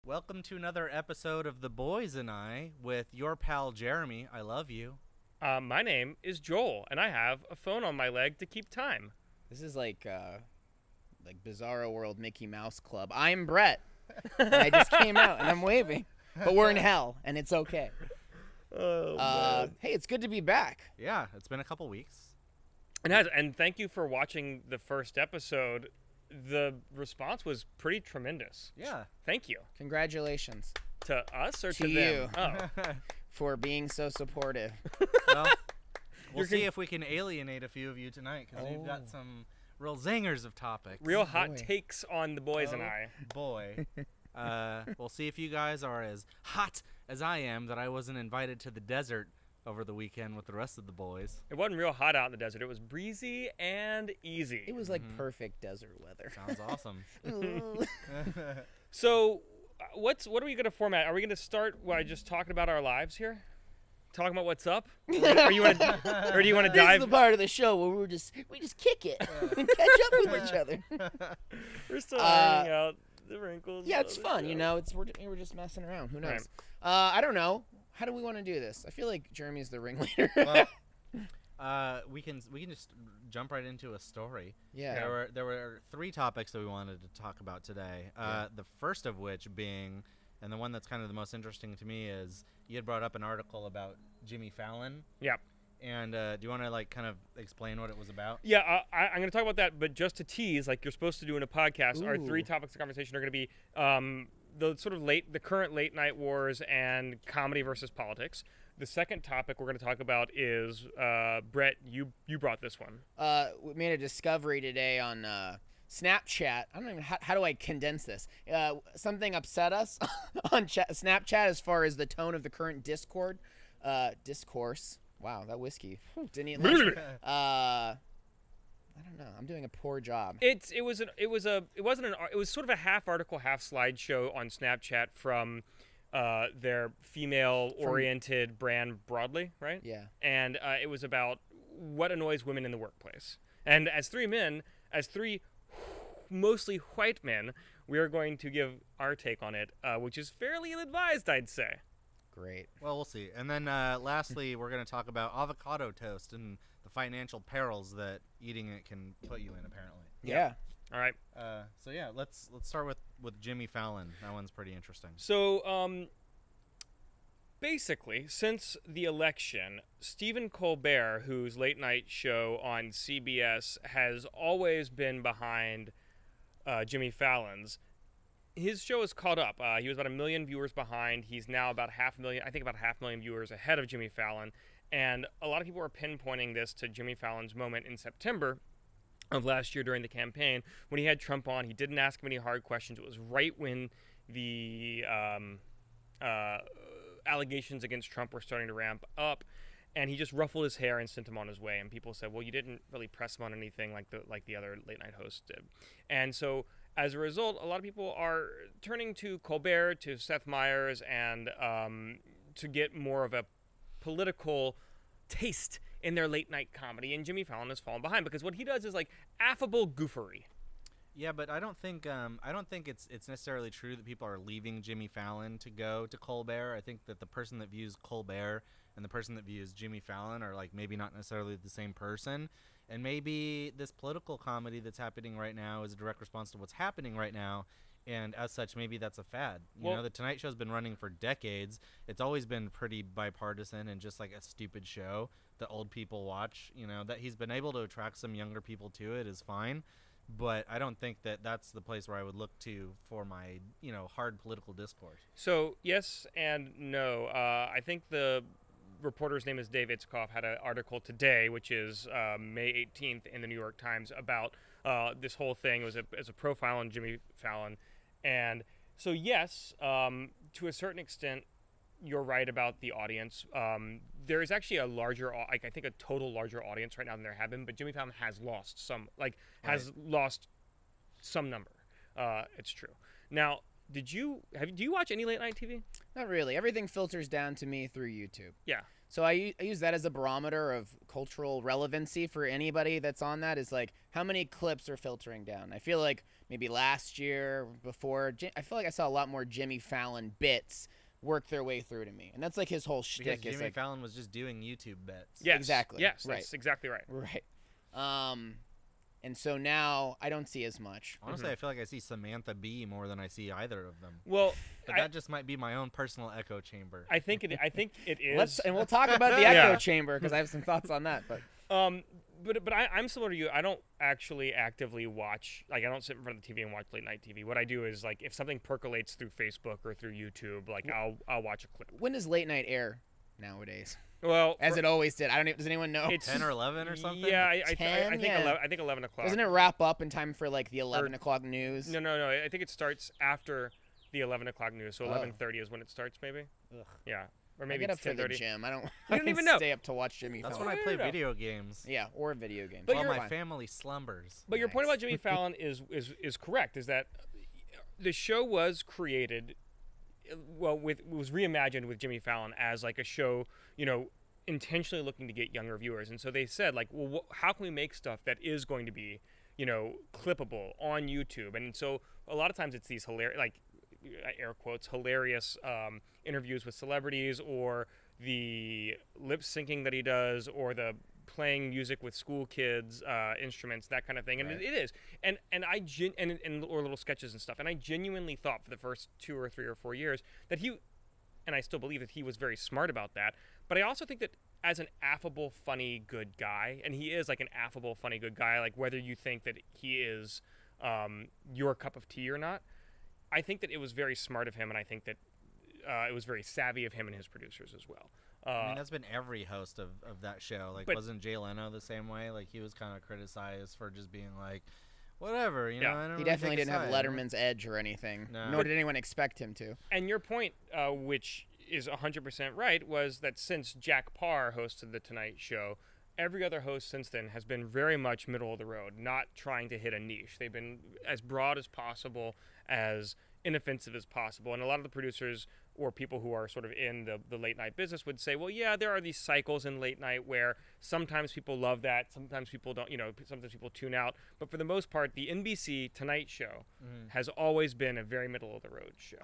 Welcome to another episode of The Boys and I with your pal Jeremy. I love you. My name is Joel, and I have a phone on my leg to keep time. This is like Bizarro World Mickey Mouse Club. I'm Brett. And I just came out, and I'm waving. But we're in hell, and it's okay. Hey, it's good to be back. Yeah, it's been a couple weeks. And thank you for watching the first episode. The response was pretty tremendous. Yeah. Thank you. Congratulations. To us or to them? You. Oh. For being so supportive. Well, we'll see if we can alienate a few of you tonight, because we've got some real zingers of topics. Real hot takes on The Boys and I. Boy. We'll see if you guys are as hot as I am that I wasn't invited to the desert over the weekend with the rest of the boys. It wasn't real hot out in the desert. It was breezy and easy. It was like perfect desert weather. Sounds awesome. So, what are we going to format? Are we going to start by just talking about our lives here? Talking about what's up? Or do you want to dive? This is the part of the show where we just kick it and catch up with each other. We're still ironing out the wrinkles. Yeah, it's fun. You know, we're just messing around. Who knows? Right. I don't know. How do we want to do this? I feel like Jeremy's the ringleader. We can just jump right into a story. Yeah. There were three topics that we wanted to talk about today. The first of which being, and the one that's kind of the most interesting to me, is you had brought up an article about Jimmy Fallon. Yep. And do you want to kind of explain what it was about? Yeah, I'm going to talk about that, but just to tease, like you're supposed to do in a podcast, our three topics of conversation are going to be the current late night wars and comedy versus politics. The second topic we're going to talk about is Brett. You brought this one. We made a discovery today on Snapchat. I don't even how do I condense this? Something upset us on Snapchat as far as the tone of the current discourse. Wow, that whiskey didn't eat lunch. I don't know. I'm doing a poor job. It was sort of a half article, half slideshow on Snapchat from their female-oriented brand Broadly, right? Yeah. And it was about what annoys women in the workplace. And as three mostly white men, we are going to give our take on it, which is fairly ill-advised, I'd say. Great. Well, we'll see. And then lastly, we're going to talk about avocado toast and the financial perils that eating it can put you in, apparently. Yeah. All right. So yeah, let's start with Jimmy Fallon. That one's pretty interesting. So basically, since the election, Stephen Colbert, whose late night show on CBS has always been behind Jimmy Fallon's, his show is caught up. He was about 1 million viewers behind. He's now about 500,000 viewers ahead of Jimmy Fallon. And a lot of people are pinpointing this to Jimmy Fallon's moment in September of last year during the campaign when he had Trump on. He didn't ask him any hard questions. It was right when the allegations against Trump were starting to ramp up. And he just ruffled his hair and sent him on his way. And people said, well, you didn't really press him on anything like the other late night hosts did. And so as a result, a lot of people are turning to Colbert, to Seth Meyers, and to get more of a political taste in their late night comedy. And Jimmy Fallon has fallen behind because what he does is like affable goofery. Yeah, but I don't think it's necessarily true that people are leaving Jimmy Fallon to go to Colbert. I think that the person that views Colbert and the person that views Jimmy Fallon are maybe not necessarily the same person. And maybe this political comedy that's happening right now is a direct response to what's happening right now. And as such, maybe that's a fad. You know, the Tonight Show's been running for decades. It's always been pretty bipartisan and just like a stupid show that old people watch. You know, that he's been able to attract some younger people to it is fine. But I don't think that that's the place where I would look to for my, hard political discourse. So, yes and no. I think the reporter's name is Dave Itzkoff, had an article today, which is May 18th in the New York Times about this whole thing. It was a profile on Jimmy Fallon. And so, yes, to a certain extent, you're right about the audience. There is actually a larger, I think a total larger audience right now than there have been, but Jimmy Fallon has lost some, lost some number. It's true. Now, do you watch any late night TV? Not really. Everything filters down to me through YouTube. Yeah. So I use that as a barometer of cultural relevancy for anybody that's on that. Is like how many clips are filtering down. I feel like maybe last year before, I feel like I saw a lot more Jimmy Fallon bits work their way through to me, and that's like his whole shtick. Because is Jimmy like, Fallon was just doing YouTube bits. Yes, exactly. Yes, Right. that's exactly right. Right. And so now I don't see as much. Honestly, I feel like I see Samantha Bee more than I see either of them. Well, But that just might be my own personal echo chamber. I think it is. And we'll talk about the echo chamber because I have some thoughts on that. But But I'm similar to you. I don't actually actively watch. Like, I don't sit in front of the TV and watch late night TV. What I do is, like, if something percolates through Facebook or through YouTube, like, I'll watch a clip. when does late night air nowadays? Well, As it always did. I don't. Does anyone know? It's 10 or 11 or something? Yeah, I 10? think Yeah. 11. I think 11 o'clock. Doesn't it wrap up in time for like the 11 o'clock news? No. I think it starts after the 11 o'clock news. So 11:30 is when it starts, maybe. Ugh. Yeah, or I maybe get up it's for the 10:30. gym. I don't. don't can even know. Stay up to watch Jimmy That's Fallon. when I I play don't know. video games. Yeah, or video games. But While you're- my family slumbers. But your point Nice. about Jimmy Fallon is correct. Is that the show was created, was reimagined with Jimmy Fallon as like a show, intentionally looking to get younger viewers. And so they said, like, well, how can we make stuff that is going to be, clippable on YouTube? And so a lot of times it's these hilarious, like, air quotes, hilarious interviews with celebrities, or the lip syncing that he does, or the playing music with school kids, instruments, that kind of thing. And Right. it is. And or little sketches and stuff. And I genuinely thought for the first 2 or 3 or 4 years that and I still believe that he was very smart about that. But I also think that as an affable, funny, good guy, and he is like an affable, funny, good guy, like whether you think that he is your cup of tea or not, I think that it was very smart of him, and I think that it was very savvy of him and his producers as well. I mean, that's been every host of that show. Like, but- wasn't Jay Leno the same way? Like, he was kind of criticized for just being like, whatever, Yeah. I don't He really definitely take a didn't have side. Letterman's edge or anything. No. Nor did anyone expect him to. And your point, which is 100% right, was that since Jack Parr hosted The Tonight Show, every other host since then has been very much middle of the road, not trying to hit a niche. They've been as broad as possible, as inoffensive as possible. And a lot of the producers or people who are sort of in the late night business would say, well, yeah, there are these cycles in late night where sometimes people love that, sometimes people don't, sometimes people tune out. But for the most part, the NBC Tonight Show has always been a very middle of the road show.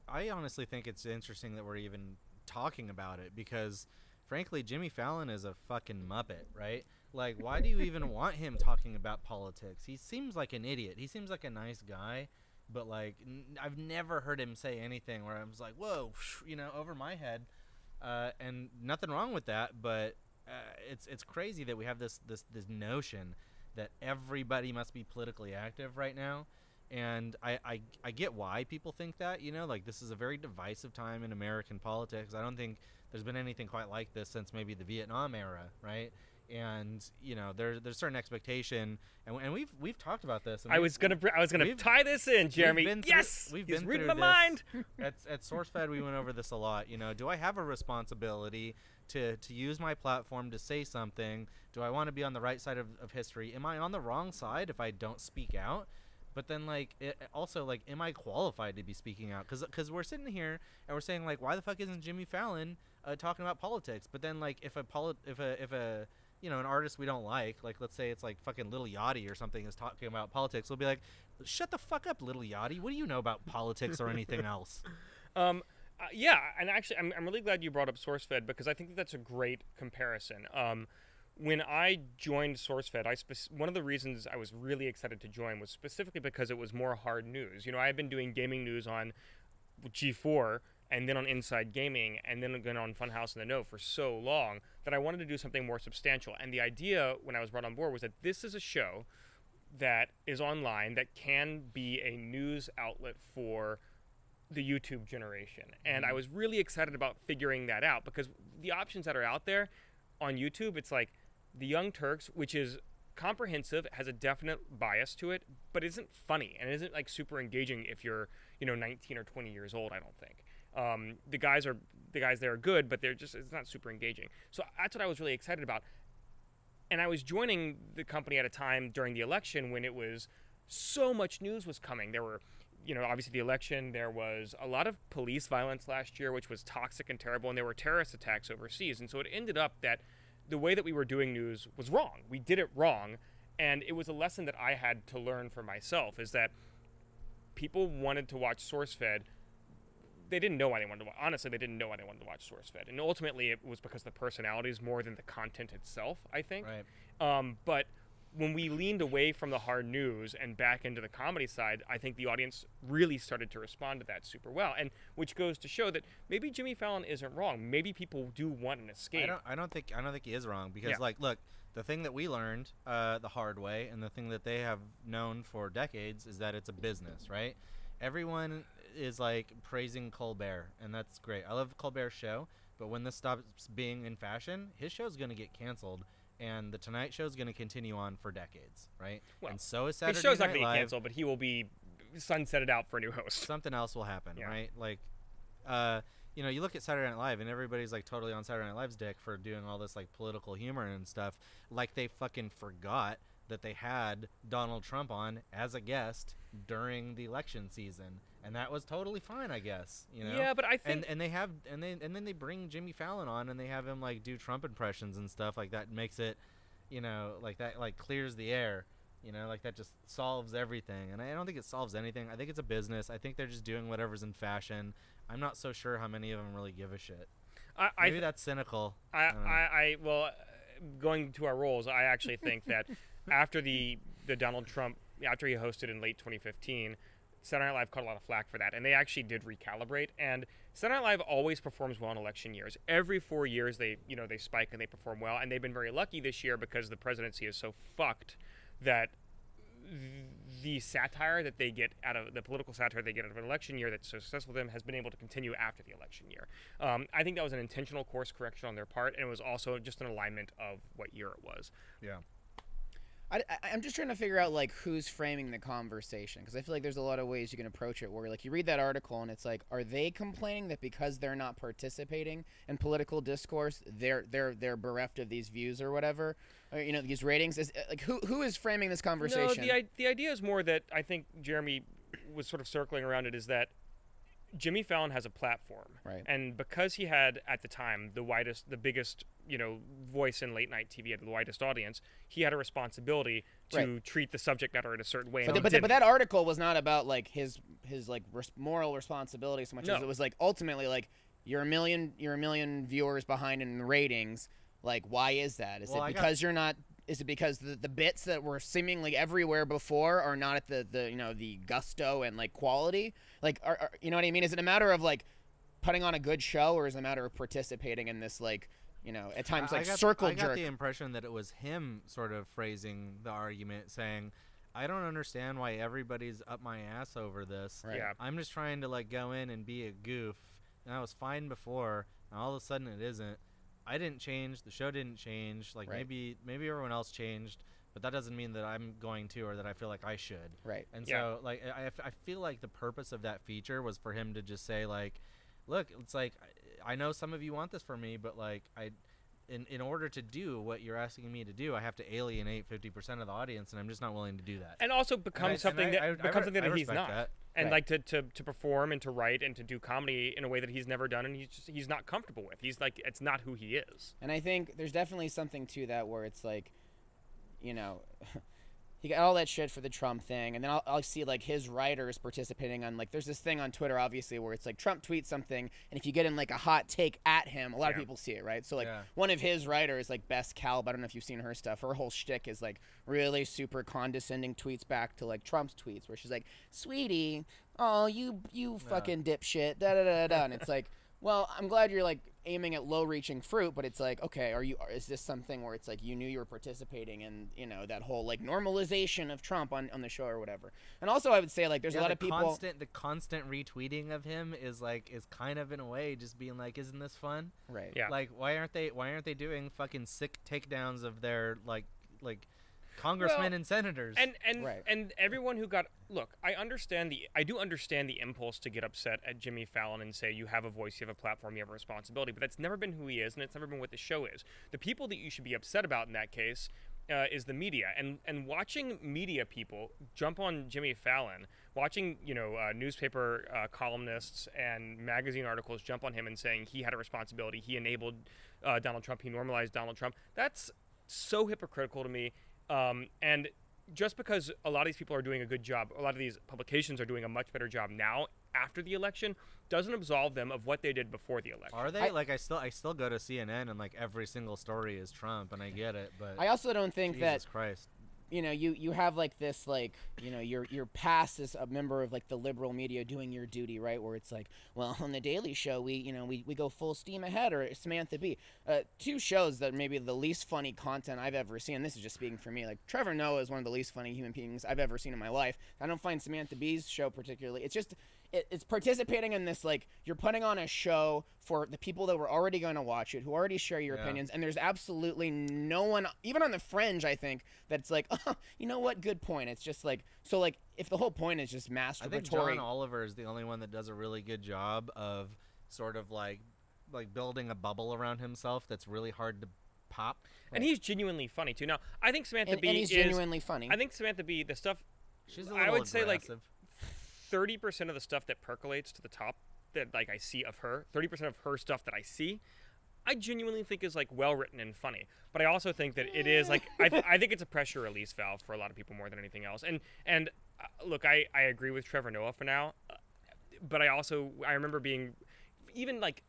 I honestly think it's interesting that we're even talking about it because, frankly, Jimmy Fallon is a fucking muppet, right? Like, why do you even want him talking about politics? He seems like an idiot. He seems like a nice guy, but, like, I've never heard him say anything where I was like, whoa, over my head. And nothing wrong with that, but it's crazy that we have this notion that everybody must be politically active right now. And I get why people think that, like, this is a very divisive time in American politics. I don't think there's been anything quite like this since maybe the Vietnam era, right? And there's certain expectation, and we've talked about this. And I was gonna tie this in, Jeremy. We've He's been reading through my this. mind. At SourceFed, we went over this a lot. Do I have a responsibility to use my platform to say something? Do I want to be on the right side of history? Am I on the wrong side if I don't speak out? But then, like, also, like, am I qualified to be speaking out? Because we're sitting here and we're saying, like, why the fuck isn't Jimmy Fallon talking about politics? But then, like, if a an artist we don't like, let's say it's like fucking Lil Yachty or something, is talking about politics, we'll be like, shut the fuck up, Lil Yachty. What do you know about politics or anything else? Yeah, and actually, I'm really glad you brought up SourceFed because I think that's a great comparison. When I joined SourceFed, one of the reasons I was really excited to join was specifically because it was more hard news. I had been doing gaming news on G4 and then on Inside Gaming and then again on Funhouse and The Know for so long that I wanted to do something more substantial. And the idea when I was brought on board was that this is a show that is online that can be a news outlet for the YouTube generation. And I was really excited about figuring that out because the options that are out there on YouTube, it's like The Young Turks, which is comprehensive, has a definite bias to it, but isn't funny and isn't like super engaging if you're 19 or 20 years old. I don't think the guys there are good, but it's not super engaging. So that's what I was really excited about. And I was joining the company at a time during the election when it was so much news was coming. There were obviously the election. There was a lot of police violence last year, which was toxic and terrible, and there were terrorist attacks overseas. And so it ended up that the way that we were doing news was wrong. We did it wrong, and it was a lesson that I had to learn for myself, is that people wanted to watch SourceFed. They didn't know why they wanted to watch. Honestly, they didn't know why they wanted to watch SourceFed. And ultimately, it was because of the personalities more than the content itself, I think. Right. But when we leaned away from the hard news and back into the comedy side, I think the audience really started to respond to that super well. And which goes to show that maybe Jimmy Fallon isn't wrong. Maybe people do want an escape. I don't think he is wrong, because like, look, the thing that we learned the hard way, and the thing that they have known for decades, is that it's a business, right? Everyone is like praising Colbert, and that's great. I love Colbert's show, but when this stops being in fashion, his show's going to get canceled, and the Tonight Show is going to continue on for decades, right? Well, and so is Saturday his show's Night not going to Live. get canceled, but he will be sunsetted out for a new host. Something else will happen, Yeah. right? Like, you look at Saturday Night Live, and everybody's like totally on Saturday Night Live's dick for doing all this like political humor and stuff. Like, they fucking forgot that they had Donald Trump on as a guest during the election season, and that was totally fine, I guess. Yeah, but I think and then they bring Jimmy Fallon on, and they have him like do Trump impressions and stuff like that. Makes it, like that, like clears the air. Like that just solves everything. And I don't think it solves anything. I think it's a business. I think they're just doing whatever's in fashion. I'm not so sure how many of them really give a shit. Maybe that's cynical. Well, going to our roles, I actually think that after the Donald Trump, after he hosted in late 2015, Saturday Night Live caught a lot of flack for that, and they actually did recalibrate. And Saturday Night Live always performs well in election years. Every 4 years, they spike and they perform well, and they've been very lucky this year because the presidency is so fucked that the satire that they get out of the political satire they get out of an election year that's so successful for them has been able to continue after the election year. I think that was an intentional course correction on their part, and it was also just an alignment of what year it was. Yeah. I'm just trying to figure out like who's framing the conversation, because I feel like there's a lot of ways you can approach it where like you read that article and it's like, are they complaining that because they're not participating in political discourse they're bereft of these views or whatever, or these ratings? Is like who is framing this conversation? No, the idea is more that I think Jeremy was sort of circling around it, is that Jimmy Fallon has a platform, right? And because he had at the time the biggest voice in late night TV, had the widest audience, he had a responsibility to treat the subject matter in a certain way. But that article was not about like his like moral responsibility so much as it was like ultimately like you're a million viewers behind in the ratings. Like, why is that? Is it because you're not? Is it because the bits that were seemingly everywhere before are not at the gusto and like quality? Like, are you know what I mean? Is it a matter of like putting on a good show, or is it a matter of participating in this like at times like circle jerk? I got the impression that it was him sort of phrasing the argument, saying, I don't understand why everybody's up my ass over this. Right. Yeah. I'm just trying to like go in and be a goof, and I was fine before, and all of a sudden it isn't. I didn't change. The show didn't change. Like, maybe everyone else changed, but that doesn't mean that I'm going to, or that I feel like I should. Right. And so, like, I feel like the purpose of that feature was for him to just say, like, look, it's like, I know some of you want this for me, but like, in order to do what you're asking me to do, I have to alienate 50% of the audience, and I'm just not willing to do that. And also become something that he's not. That. And like to perform and to write and to do comedy in a way that he's never done, and he's not comfortable with. He's like, it's not who he is. And I think there's definitely something to that where it's like, he got all that shit for the Trump thing, and then I'll see like his writers participating on like, there's this thing on Twitter obviously where it's like Trump tweets something, and if you get in like a hot take at him, a lot of people see it, right? So like one of his writers, like Bess Kalb, I don't know if you've seen her stuff, her whole shtick is like really super condescending tweets back to like Trump's tweets where she's like, sweetie, oh you fucking dipshit, da da da da, and it's like, well, I'm glad you're like aiming at low-reaching fruit, but it's like, okay, is this something where it's like you knew you were participating in, that whole like normalization of Trump on the show or whatever? And also, I would say like there's a lot of people. The constant retweeting of him is kind of in a way just being like, isn't this fun? Right. Yeah. Like, why aren't they doing fucking sick takedowns of their like congressmen and senators? And everyone who got I do understand the impulse to get upset at Jimmy Fallon and say you have a voice, you have a platform, you have a responsibility, but that's never been who he is, and it's never been what the show is. The people that you should be upset about in that case is the media, and watching media people jump on Jimmy Fallon watching newspaper columnists and magazine articles jump on him and saying he had a responsibility, he enabled Donald Trump, he normalized Donald Trump. That's so hypocritical to me. And just because a lot of these people are doing a good job, a lot of these publications are doing a much better job now after the election, doesn't absolve them of what they did before the election. Are they? I still go to CNN and like every single story is Trump, and I get it, but I also don't think Jesus Christ. You have like this, like, you're past as a member of like the liberal media doing your duty, right? Where it's like, well, on the Daily Show, we go full steam ahead, or Samantha Bee. Two shows that maybe the least funny content I've ever seen. This is just speaking for me. Like, Trevor Noah is one of the least funny human beings I've ever seen in my life. I don't find Samantha Bee's show particularly. It's just, it's participating in this, like, you're putting on a show for the people that were already going to watch it, who already share your opinions, and there's absolutely no one, even on the fringe, I think, that's like, oh, you know what, good point. It's just like, so like, if the whole point is just masturbatory. I think John Oliver is the only one that does a really good job of sort of like building a bubble around himself that's really hard to pop. And he's genuinely funny too. Now, I think Samantha Bee is genuinely funny. I think Samantha Bee, the stuff, she's a little I would aggressive. say like 30% of the stuff that percolates to the top that like I see of her, 30% of her stuff that I see, I genuinely think is like well written and funny. But I also think that it is like I think it's a pressure release valve for a lot of people more than anything else. And look, I agree with Trevor Noah for now, but I remember being even like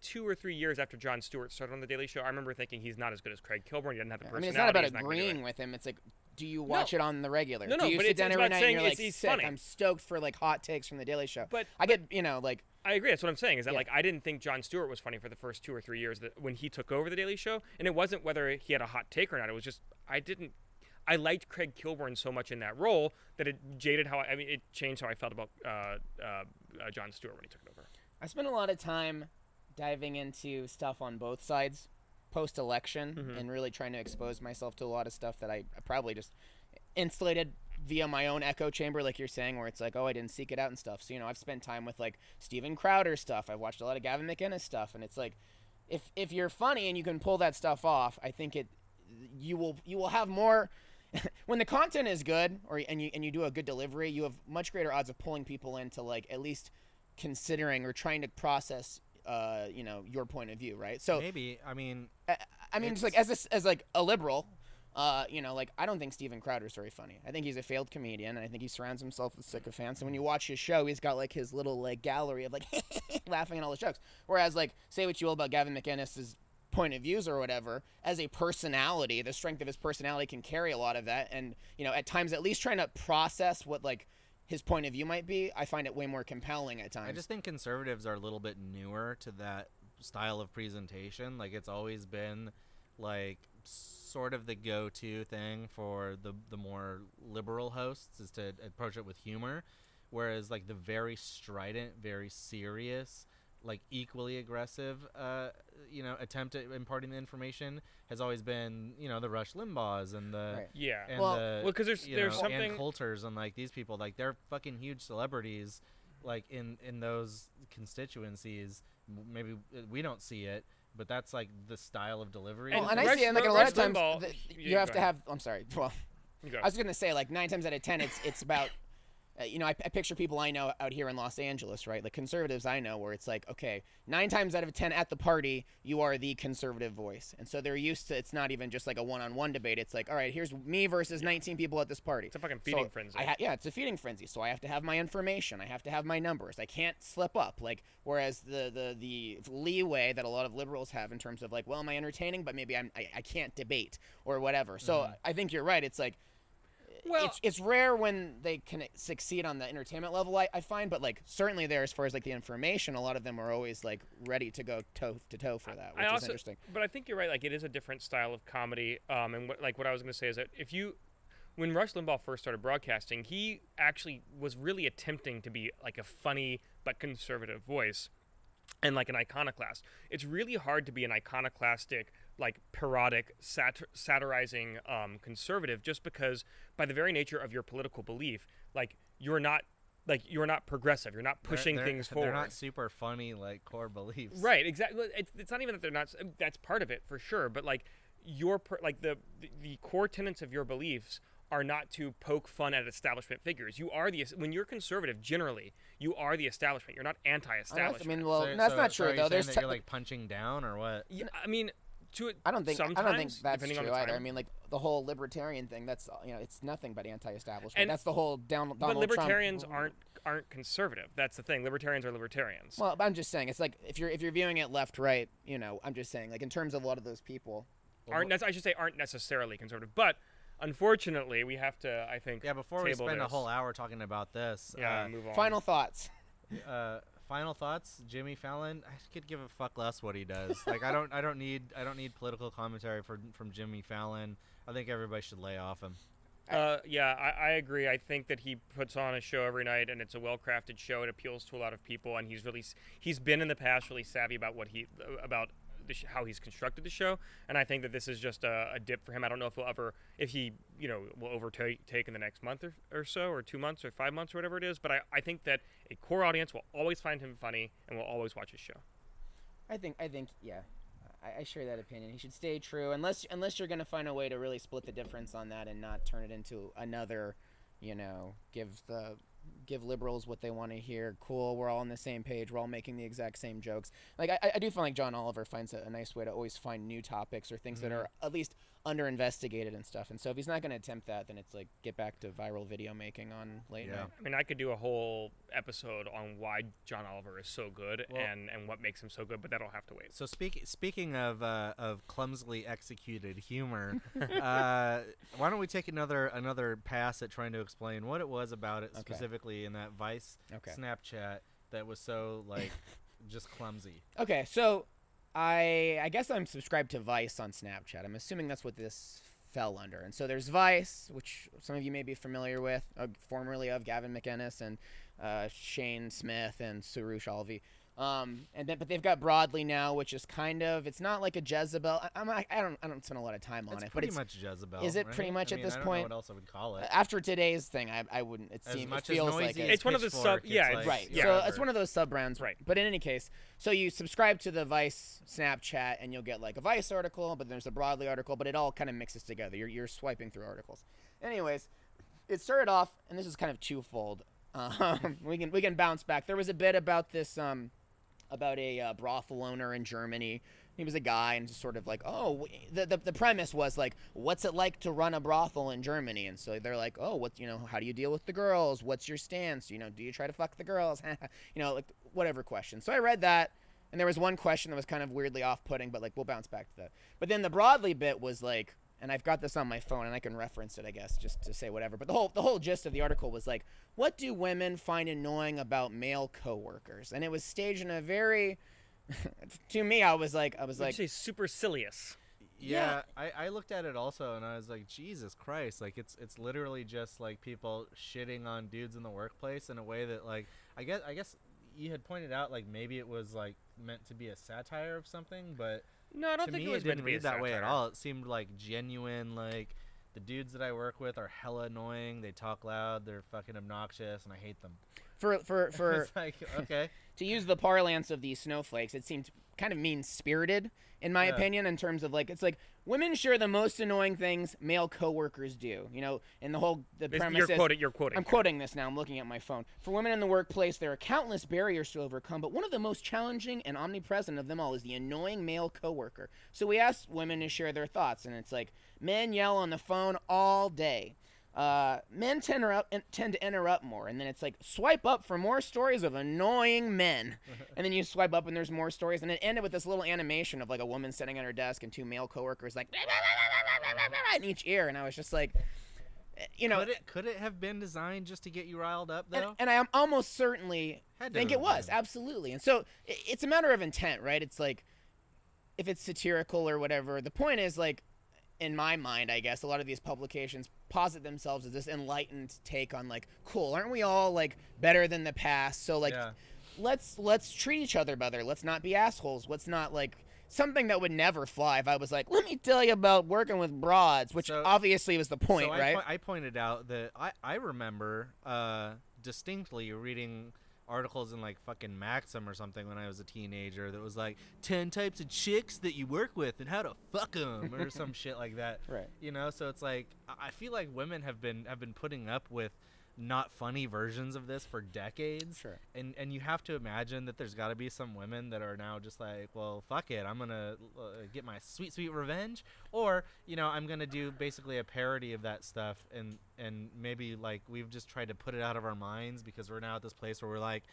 2 or 3 years after Jon Stewart started on the Daily Show, I remember thinking he's not as good as Craig Kilborn. He doesn't have the personality. I mean, it's not about agreeing with him. It's like, do you watch it on the regular? No, do you but sit it's down every about night saying and you're like, he's sick, funny. I'm stoked for like hot takes from the Daily Show. But I get, like. I agree. That's what I'm saying. Is that like I didn't think Jon Stewart was funny for the first 2 or 3 years that when he took over the Daily Show, and it wasn't whether he had a hot take or not. It was just I liked Craig Kilborn so much in that role that it changed how I felt about Jon Stewart when he took it over. I spent a lot of time diving into stuff on both sides post-election and really trying to expose myself to a lot of stuff that I probably just insulated via my own echo chamber, like you're saying, where it's like, oh, I didn't seek it out and stuff. So, I've spent time with like Steven Crowder stuff. I've watched a lot of Gavin McInnes stuff, and it's like, if you're funny and you can pull that stuff off, I think you will have more. When the content is good, and you do a good delivery, you have much greater odds of pulling people into like at least considering or trying to process your point of view, right? So maybe just like as like a liberal, like I don't think Steven Crowder's very funny. I think he's a failed comedian, and I think he surrounds himself with sycophants. And when you watch his show, he's got like his little like gallery of like laughing at all his jokes. Whereas like say what you will about Gavin McInnes's point of views or whatever, as a personality, the strength of his personality can carry a lot of that. And at times at least trying to process what like his point of view might be, I find it way more compelling at times. I just think conservatives are a little bit newer to that style of presentation. Like it's always been like sort of the go-to thing for the more liberal hosts is to approach it with humor, whereas like the very strident, very serious, like equally aggressive attempt at imparting the information has always been the Rush Limbaughs and the because there's something Ann Coulters and like these people, like they're fucking huge celebrities like in those constituencies. Maybe we don't see it, but that's like the style of delivery. And I see it, and like a lot of times you have to have. I'm sorry. Well, I was gonna say like 9 times out of 10, it's about. I picture people I know out here in Los Angeles, right? Like conservatives I know, where it's like, okay, 9 times out of 10 at the party, you are the conservative voice. And so they're used to, it's not even just like a one-on-one debate. It's like, all right, here's me versus 19 people at this party. It's a fucking feeding frenzy. It's a feeding frenzy. So I have to have my information. I have to have my numbers. I can't slip up. Like, whereas the leeway that a lot of liberals have in terms of like, well, am I entertaining? But maybe I can't debate or whatever. So I think you're right. It's like, well, it's rare when they can succeed on the entertainment level, I find, but like certainly there, as far as like the information, a lot of them are always like ready to go toe to toe for that, which is interesting. But I think you're right. Like it is a different style of comedy. And what I was going to say is that when Rush Limbaugh first started broadcasting, he actually was really attempting to be like a funny but conservative voice and like an iconoclast. It's really hard to be an iconoclastic, like parodic, satirizing conservative, just because by the very nature of your political belief, like you're not progressive. You're not pushing things forward. They're not super funny, like core beliefs. Right. Exactly. It's not even that they're not. That's part of it for sure. But like the core tenets of your beliefs are not to poke fun at establishment figures. You are when you're conservative, generally, you are the establishment. You're not anti-establishment. I mean, well, that's not true, are you though. saying that you're like punching down or what? Yeah, I mean, I don't think that's depending on true the either. time. I mean, like the whole libertarian thing. That's it's nothing but anti-establishment. That's the whole Donald But libertarians Trump. aren't conservative. That's the thing. Libertarians are libertarians. Well, I'm just saying, it's like if you're viewing it left, right, I'm just saying, like in terms of a lot of those people, aren't necessarily conservative. But unfortunately, we have to, I think, before we spend this. a whole hour talking about this, move on. Final thoughts. Final thoughts. Jimmy Fallon, I could give a fuck less what he does. Like I don't need political commentary from Jimmy Fallon. I think everybody should lay off him. I agree. I think that he puts on a show every night, and it's a well-crafted show. It appeals to a lot of people, and he's been in the past really savvy about how he's constructed the show, and I think that this is just a dip for him. I don't know if he will overtake in the next month or so, or 2 months or 5 months or whatever it is, but I think that a core audience will always find him funny and will always watch his show. I think yeah, I share that opinion. He should stay true unless you're going to find a way to really split the difference on that and not turn it into another, give liberals what they want to hear. Cool, we're all on the same page. We're all making the exact same jokes. Like I do feel like John Oliver finds a nice way to always find new topics or things that are at least under investigated and stuff. And so if he's not going to attempt that, then it's like get back to viral video making on late night. I mean, I could do a whole episode on why John Oliver is so good and what makes him so good, but that'll have to wait. So speaking of clumsily executed humor, why don't we take another pass at trying to explain what it was about it specifically in that Vice Snapchat that was so like just clumsy. Okay, so I guess I'm subscribed to Vice on Snapchat. I'm assuming that's what this fell under. And so there's Vice, which some of you may be familiar with, formerly of Gavin McInnes and Shane Smith and Surush Alvi. But they've got Broadly now, which is it's not like a Jezebel. I don't spend a lot of time on it, but it's pretty much Jezebel. Is it right? pretty much at this I don't point? know what else I would call it. After today's thing, I wouldn't. It feels like it. It's one of the sub. Yeah, right. Yeah, so it's one of those sub brands. Right. But in any case, so you subscribe to the Vice Snapchat, and you'll get like a Vice article, but there's a Broadly article, but it all kind of mixes together. You're swiping through articles. Anyways, it started off, and this is kind of twofold. We can bounce back. There was a bit about this. About a brothel owner in Germany. He was a guy, and just sort of like, the premise was like, what's it like to run a brothel in Germany? And so they're like, how do you deal with the girls? What's your stance? Do you try to fuck the girls? Like whatever question. So I read that, and there was one question that was kind of weirdly off-putting, but like we'll bounce back to that. But then the Broadly bit was like, and I've got this on my phone, and I can reference it, I guess, just to say whatever. But the whole gist of the article was like, what do women find annoying about male coworkers? And it was staged in a very, to me, I was like, actually supercilious. Yeah, I looked at it also, and I was like, Jesus Christ! Like it's literally just like people shitting on dudes in the workplace in a way that like I guess you had pointed out like maybe it was like meant to be a satire of something, but. No, I don't think it was meant to be read that way at satire. all. It seemed like genuine, like the dudes that I work with are hella annoying. They talk loud. They're fucking obnoxious, and I hate them. For It's like, okay. To use the parlance of these snowflakes, it seemed kind of mean-spirited, in my opinion, in terms of like, it's like women share the most annoying things male coworkers do. And the premise You're quoting. I'm quoting this now. I'm looking at my phone. For women in the workplace, there are countless barriers to overcome, but one of the most challenging and omnipresent of them all is the annoying male coworker. So we asked women to share their thoughts, and it's like men yell on the phone all day. Men tend to interrupt more, and then it's like swipe up for more stories of annoying men, and then you swipe up and there's more stories, and it ended with this little animation of like a woman sitting at her desk and two male coworkers like in each ear, and I was just like, could it have been designed just to get you riled up though? And I almost certainly think it was, been. absolutely. And so it's a matter of intent, right? It's like if it's satirical or whatever. The point is like, in my mind, I guess, a lot of these publications posit themselves as this enlightened take on like, cool, aren't we all like better than the past? So like, let's treat each other better. Let's not be assholes. Let's not like something that would never fly if I was like, let me tell you about working with broads, which obviously was the point, so right? I pointed out that I remember distinctly reading articles in like fucking Maxim or something when I was a teenager that was like 10 types of chicks that you work with and how to fuck them or some shit like that. Right. You know, so it's like I feel like women have been putting up with not funny versions of this for decades. Sure. And you have to imagine that there's got to be some women that are now just like, well, fuck it, I'm gonna get my sweet revenge, or you know, I'm gonna do basically a parody of that stuff, and maybe like we've just tried to put it out of our minds because we're now at this place where we're like,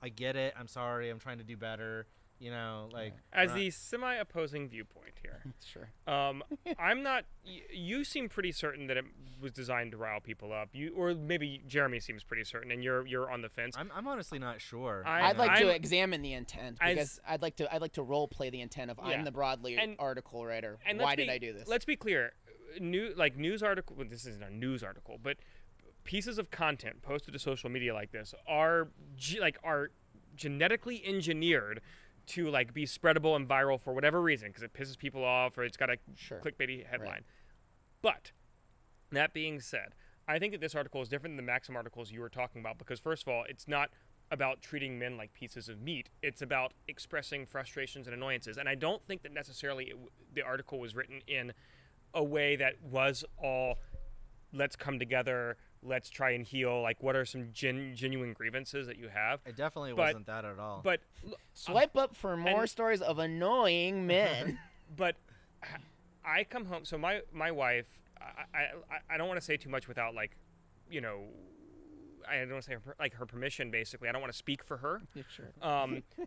I get it, I'm sorry, I'm trying to do better. You know, like as the semi-opposing viewpoint here. Sure. I'm not. You seem pretty certain that it was designed to rile people up. Or maybe Jeremy seems pretty certain, and you're on the fence. I'm honestly not sure. I'd like to examine the intent because I'd like to role play the intent of I'm the Broadly article writer. And why did I do this? Let's be clear. News article. Well, this isn't a news article, but pieces of content posted to social media like this are genetically engineered to like be spreadable and viral for whatever reason, because it pisses people off or it's got a clickbaity headline. Right. But that being said, I think that this article is different than the Maxim articles you were talking about, because first of all, it's not about treating men like pieces of meat. It's about expressing frustrations and annoyances. And I don't think that necessarily the article was written in a way that was all, let's come together, let's try and heal. Like, what are some genuine grievances that you have? It definitely wasn't that at all. But swipe up for more stories of annoying men. But I come home. So my wife, I don't want to say too much without like, you know, I don't want to say her permission. Basically, I don't want to speak for her. Yeah, sure.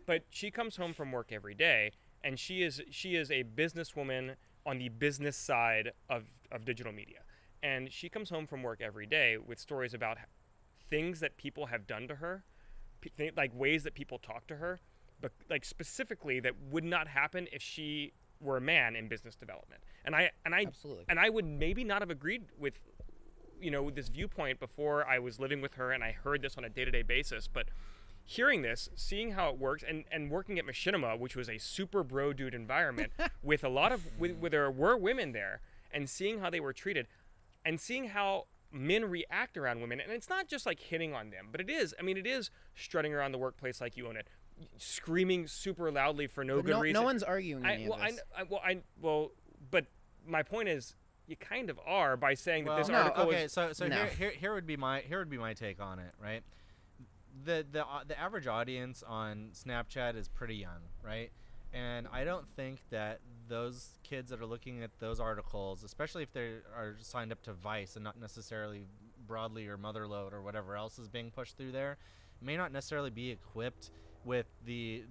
But she comes home from work every day, and she is a businesswoman on the business side of digital media. And she comes home from work every day with stories about things that people have done to her, like ways that people talk to her, but like specifically that would not happen if she were a man in business development. And I Absolutely. And I would maybe not have agreed with, you know, this viewpoint before I was living with her and I heard this on a day-to-day basis. But hearing this, seeing how it works, and working at Machinima, which was a super bro dude environment with a lot of where there were women there, and seeing how they were treated. And seeing how men react around women, and it's not just like hitting on them, but it is strutting around the workplace like you own it, screaming super loudly for no good reason. No one's arguing any of this. But my point is, you kind of are by saying that this no, article okay, is. So no. here would be my take on it, right? The average audience on Snapchat is pretty young, right? And I don't think that those kids that are looking at those articles, especially if they are signed up to Vice and not necessarily Broadly or Motherlode or whatever else is being pushed through there, may not necessarily be equipped with the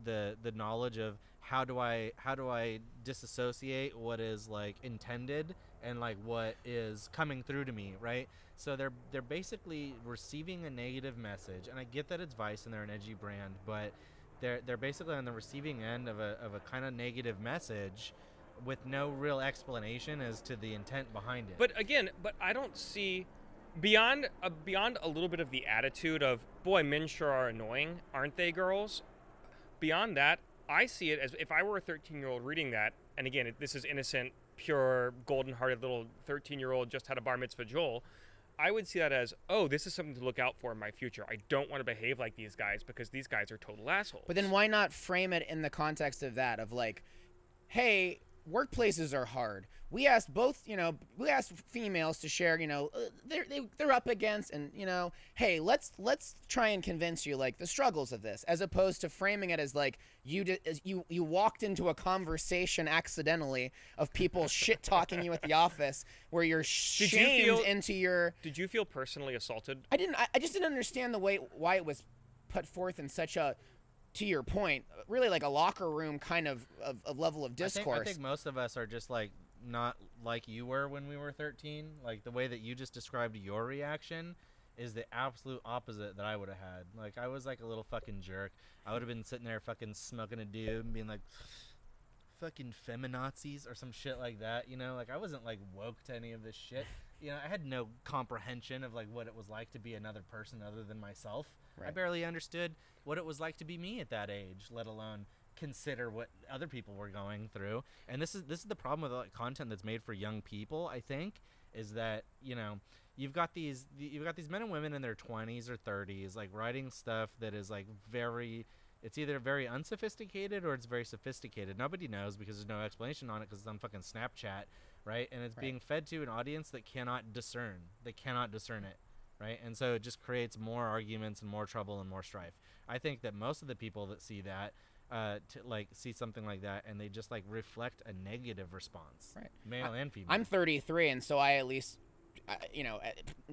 knowledge of how do I disassociate what is like intended and like what is coming through to me, right? So they're basically receiving a negative message, and I get that it's Vice and they're an edgy brand, but they're basically on the receiving end of a kind of negative message with no real explanation as to the intent behind it. But again, I don't see beyond a little bit of the attitude of, boy, men sure are annoying, aren't they, girls? Beyond that, I see it as if I were a 13-year-old reading that, and again, this is innocent, pure, golden-hearted little 13-year-old just had a bar mitzvah Joel. I would see that as, oh, this is something to look out for in my future. I don't want to behave like these guys because these guys are total assholes. But then why not frame it in the context of that, of like, hey, workplaces are hard. We asked females to share, they're up against, and, hey, let's try and convince you, like, the struggles of this, as opposed to framing it as, like, you walked into a conversation accidentally of people shit-talking you at the office where you're shamed into your... Did you feel personally assaulted? I just didn't understand why it was put forth in such a... To your point, really like a locker room kind of level of discourse. I think most of us are just like not like you were when we were 13. Like the way that you just described your reaction is the absolute opposite that I would have had. Like I was like a little fucking jerk. I would have been sitting there fucking smoking a doob and being like, fucking feminazis or some shit like that. Like I wasn't like woke to any of this shit. I had no comprehension of like what it was like to be another person other than myself. Right. I barely understood what it was like to be me at that age, let alone consider what other people were going through. And this is the problem with like content that's made for young people, I think, is that, you've got these men and women in their 20s or 30s like writing stuff that is like it's either very unsophisticated or it's very sophisticated. Nobody knows because there's no explanation on it because it's on fucking Snapchat, right? And it's being fed to an audience that cannot discern. They cannot discern it, right? And so it just creates more arguments and more trouble and more strife. I think that most of the people that see that see something like that and they just like reflect a negative response, right? Male and female. I'm 33, and so I at least,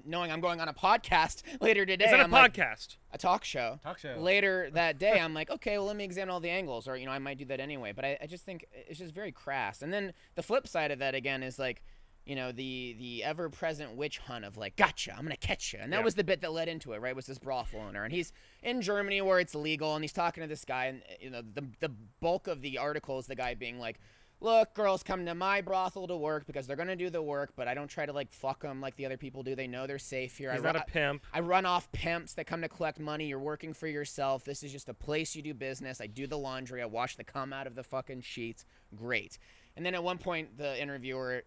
knowing I'm going on a podcast later today. Is it a I'm podcast? A talk show. Later that day, I'm like, okay, well, let me examine all the angles, or I might do that anyway. But I just think it's just very crass. And then the flip side of that again is like, the ever-present witch hunt of like, gotcha, I'm gonna catch you, and that was the bit that led into it, right? Was this brothel owner, and he's in Germany where it's illegal, and he's talking to this guy, and the bulk of the article is the guy being like, look, girls come to my brothel to work because they're gonna do the work, but I don't try to like fuck them like the other people do. They know they're safe here. He's not a pimp. I run off pimps that come to collect money. You're working for yourself. This is just a place you do business. I do the laundry. I wash the cum out of the fucking sheets. Great. And then at one point, the interviewer,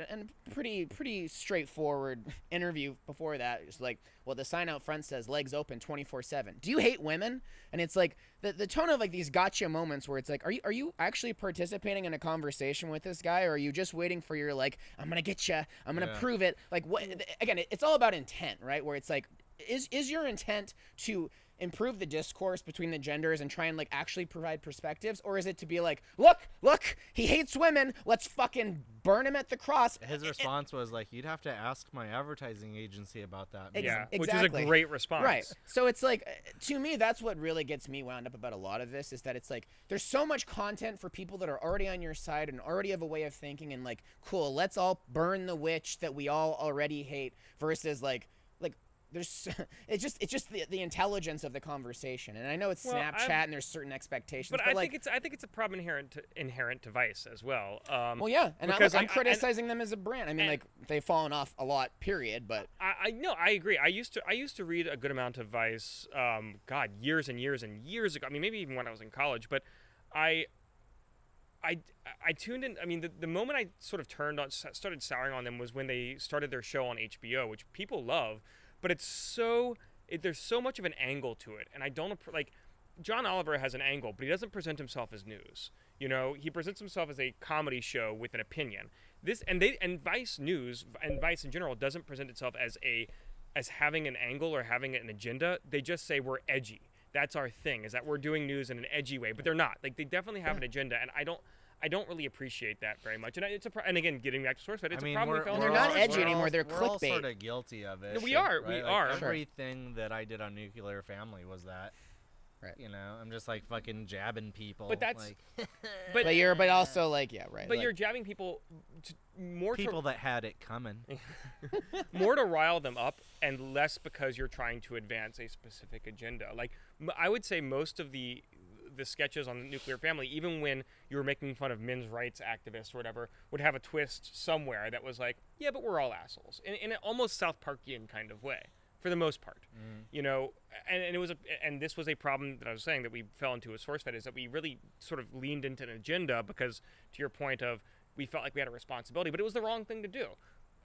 and pretty straightforward interview before that, is like, well, the sign out front says legs open 24/7. Do you hate women? And it's like the tone of like these gotcha moments where it's like, are you actually participating in a conversation with this guy, or are you just waiting for your like, I'm gonna get you, I'm gonna prove it? Like, what? Again, it's all about intent, right? Where it's like, is your intent to improve the discourse between the genders and try and like actually provide perspectives, or is it to be like, look, he hates women, let's fucking burn him at the cross? His response was like, you'd have to ask my advertising agency about that. Exactly. Which is a great response, right? So it's like, to me, that's what really gets me wound up about a lot of this, is that it's like there's so much content for people that are already on your side and already have a way of thinking, and like, cool, let's all burn the witch that we all already hate, versus like it's just the intelligence of the conversation. And I know it's Snapchat and there's certain expectations, but I think it's a problem inherent to Vice as well. Well, yeah, and I'm criticizing them as a brand. I mean, like, they've fallen off a lot, period. But I agree. I used to read a good amount of Vice. Years and years and years ago. I mean, maybe even when I was in college. But I tuned in. I mean, the moment I sort of started souring on them was when they started their show on HBO, which people love. But there's so much of an angle to it, and I don't like. John Oliver has an angle, but he doesn't present himself as news. He presents himself as a comedy show with an opinion. And Vice News and Vice in general doesn't present itself as having an angle or having an agenda. They just say we're edgy. That's our thing, is that we're doing news in an edgy way, but they're not. Like, they definitely have an agenda, and I don't really appreciate that very much. And and again, getting back to SourceFed, it's a problem. They're not edgy anymore. They're clickbait. We're all sort of guilty of it. No, we are. Right? We like are. Everything that I did on Nuclear Family was that. Right. I'm just like fucking jabbing people. But that's. Like, but also like, yeah, right. But like, you're jabbing people more people that had it coming. More to rile them up, and less because you're trying to advance a specific agenda. Like, I would say most of the sketches on the Nuclear Family, even when you were making fun of men's rights activists or whatever, would have a twist somewhere that was like, yeah, but we're all assholes, in an almost South Parkian kind of way, for the most part. And this was a problem that I was saying that we fell into with SourceFed, is that we really sort of leaned into an agenda because, to your point of, we felt like we had a responsibility, but it was the wrong thing to do.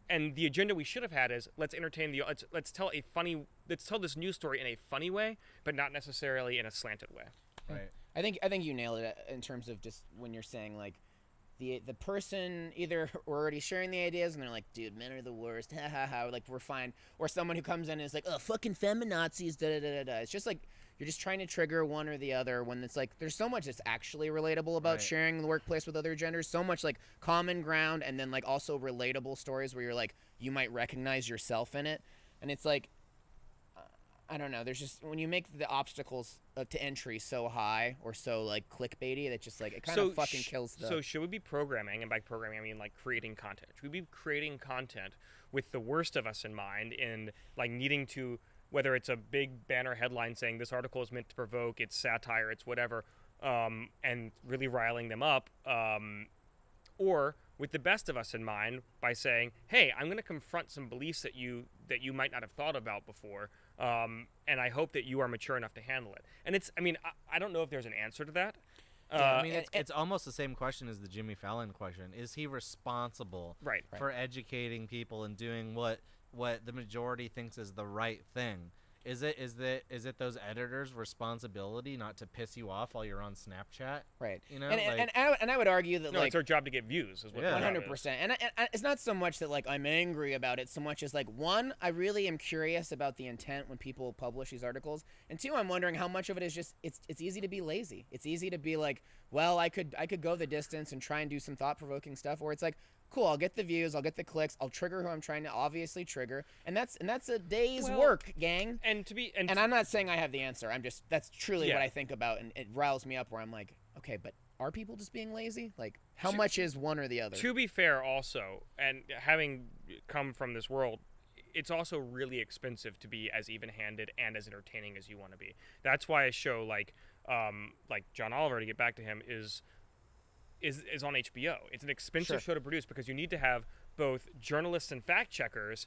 And the agenda we should have had is, let's entertain let's tell this news story in a funny way, but not necessarily in a slanted way. Right. I think you nailed it in terms of just when you're saying like the person either we're already sharing the ideas and they're like, dude, men are the worst, ha ha ha, like we're fine, or someone who comes in and is like, oh, fucking feminazis, da da da da. It's just like you're just trying to trigger one or the other, when it's like there's so much that's actually relatable about sharing the workplace with other genders, so much like common ground, and then like also relatable stories where you're like, you might recognize yourself in it. And it's like, I don't know, there's just, when you make the obstacles to entry so high or so like clickbaity, that just like, it kind of fucking kills the... So should we be programming, and by programming I mean like creating content, should we be creating content with the worst of us in mind, in like needing to, whether it's a big banner headline saying this article is meant to provoke, it's satire, it's whatever, and really riling them up, or with the best of us in mind by saying, hey, I'm going to confront some beliefs that you might not have thought about before, and I hope that you are mature enough to handle it. And it's, I mean, I don't know if there's an answer to that. I mean, it's almost the same question as the Jimmy Fallon question. Is he responsible for educating people and doing what what the majority thinks is the right thing. Is it those editors' responsibility not to piss you off while you're on Snapchat? Right. You know, and I would argue that No, it's our job to get views. Is what Yeah. 100%. And it's not so much that like I'm angry about it, so much as like one, I really am curious about the intent when people publish these articles, and two, I'm wondering how much of it is just it's easy to be lazy. It's easy to be like, well, I could go the distance and try and do some thought-provoking stuff, or it's like, cool, I'll get the views, I'll get the clicks, I'll trigger who I'm trying to obviously trigger, and that's a day's work, gang. And I'm not saying I have the answer. That's truly what I think about, and it riles me up where I'm like, okay, but are people just being lazy? Like, how much is one or the other? To be fair, also, and having come from this world, it's also really expensive to be as even-handed and as entertaining as you want to be. That's why a show like John Oliver, to get back to him, is on HBO. It's an expensive show to produce because you need to have both journalists and fact checkers.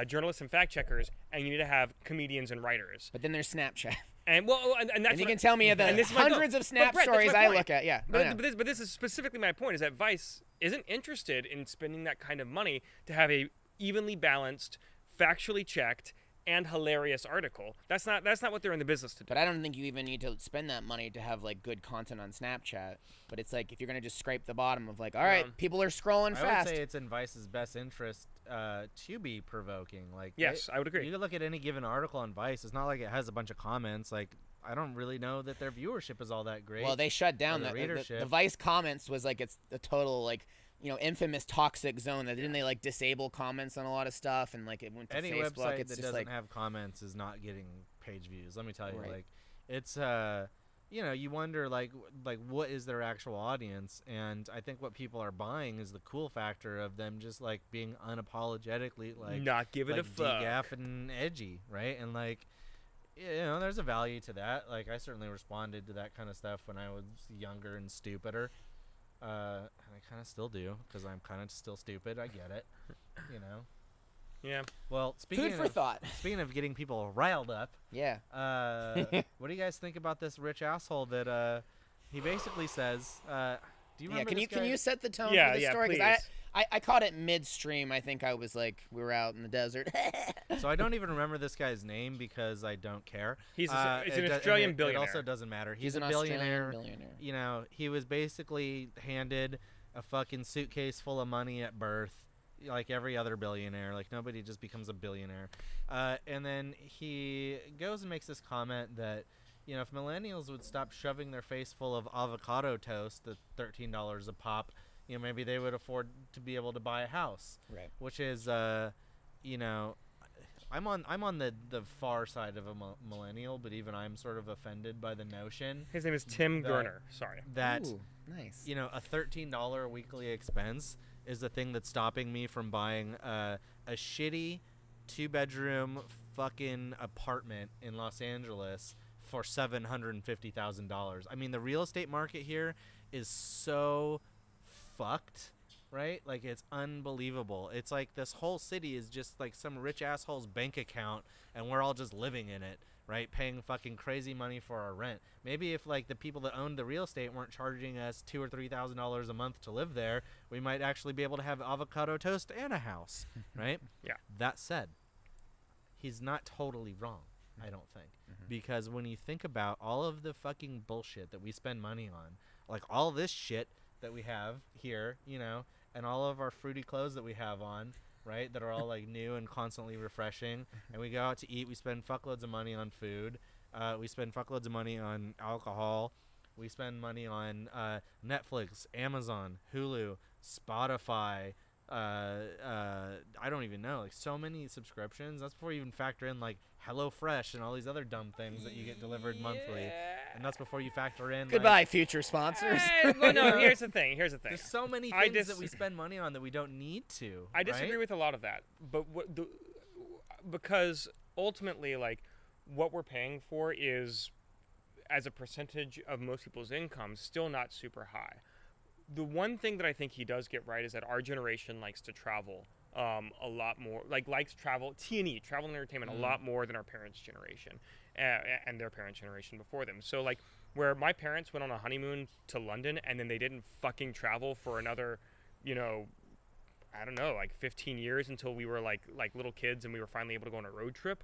Journalists and fact checkers, and you need to have comedians and writers. But then there's Snapchat. And that's and you can tell me the hundreds of Snap stories I look at. Yeah, but this is specifically my point: is that Vice isn't interested in spending that kind of money to have a evenly balanced, factually checked, and hilarious article. That's not what they're in the business to do. But I don't think you even need to spend that money to have like good content on Snapchat. But it's like if you're gonna just scrape the bottom of like, all right, people are scrolling fast. I would say it's in Vice's best interest to be provoking. Like, yes, I would agree. You could look at any given article on Vice. It's not like it has a bunch of comments. Like, I don't really know that their viewership is all that great. Well, they shut down the the Vice comments was like it's a total like, you know, infamous toxic zone. That didn't they like disable comments on a lot of stuff, and like it went to any Facebook. website It's that just doesn't like have comments is not getting page views. Let me tell you, Right. like, it's you know, you wonder like what is their actual audience, and I think what people are buying is the cool factor of them just like being unapologetically like not giving like a fuck, degaff and edgy, right? And like, you know, there's a value to that. Like, I certainly responded to that kind of stuff when I was younger and stupider. And I kind of still do because I'm kind of still stupid. I get it, you know. Yeah. Well, speaking food for of thought. speaking of getting people riled up, Yeah. what do you guys think about this rich asshole that he basically says? Do you remember? Can you set the tone for this story? Please. I caught it midstream. I think I was like, we were out in the desert. So I don't even remember this guy's name because I don't care. He's an Australian billionaire. It also doesn't matter. He's an a billionaire. Australian billionaire. You know, he was basically handed a fucking suitcase full of money at birth, like every other billionaire. Like, nobody just becomes a billionaire. And then he goes and makes this comment that, you know, if millennials would stop shoving their face full of avocado toast at $13 a pop, you know, maybe they would afford to be able to buy a house. Right. Which is, you know, I'm on the far side of a millennial, but even I'm sort of offended by the notion. His name is Tim Gurner. Sorry. That, Ooh, nice. you know, a $13 weekly expense is the thing that's stopping me from buying a shitty 2-bedroom fucking apartment in Los Angeles for $750,000. I mean, the real estate market here is so fucked, right? Like, it's unbelievable. It's like this whole city is just like some rich asshole's bank account, and we're all just living in it, right? Paying fucking crazy money for our rent. Maybe if like the people that owned the real estate weren't charging us $2,000 or $3,000 a month to live there, we might actually be able to have avocado toast and a house, right? Yeah. That said, he's not totally wrong, I don't think. Because when you think about all of the fucking bullshit that we spend money on, like all this shit that we have here, you know, and all of our fruity clothes that we have on, right, that are all like new and constantly refreshing, and we go out to eat, we spend fuckloads of money on food, we spend fuckloads of money on alcohol, we spend money on Netflix, Amazon, Hulu, Spotify, I don't even know, like so many subscriptions. That's before you even factor in like HelloFresh and all these other dumb things that you get delivered monthly, and that's before you factor in Goodbye, future sponsors. Well, no, here's the thing. There's so many things that we spend money on that we don't need to. I disagree right? with a lot of that, but because ultimately, like, what we're paying for is, as a percentage of most people's income, still not super high. The one thing that I think he does get right is that our generation likes to travel a lot more, likes travel, T&E, travel and entertainment, a lot more than our parents' generation and their parents' generation before them. So, like, where my parents went on a honeymoon to London and then they didn't fucking travel for another, you know, I don't know, like 15 years until we were like little kids and we were finally able to go on a road trip.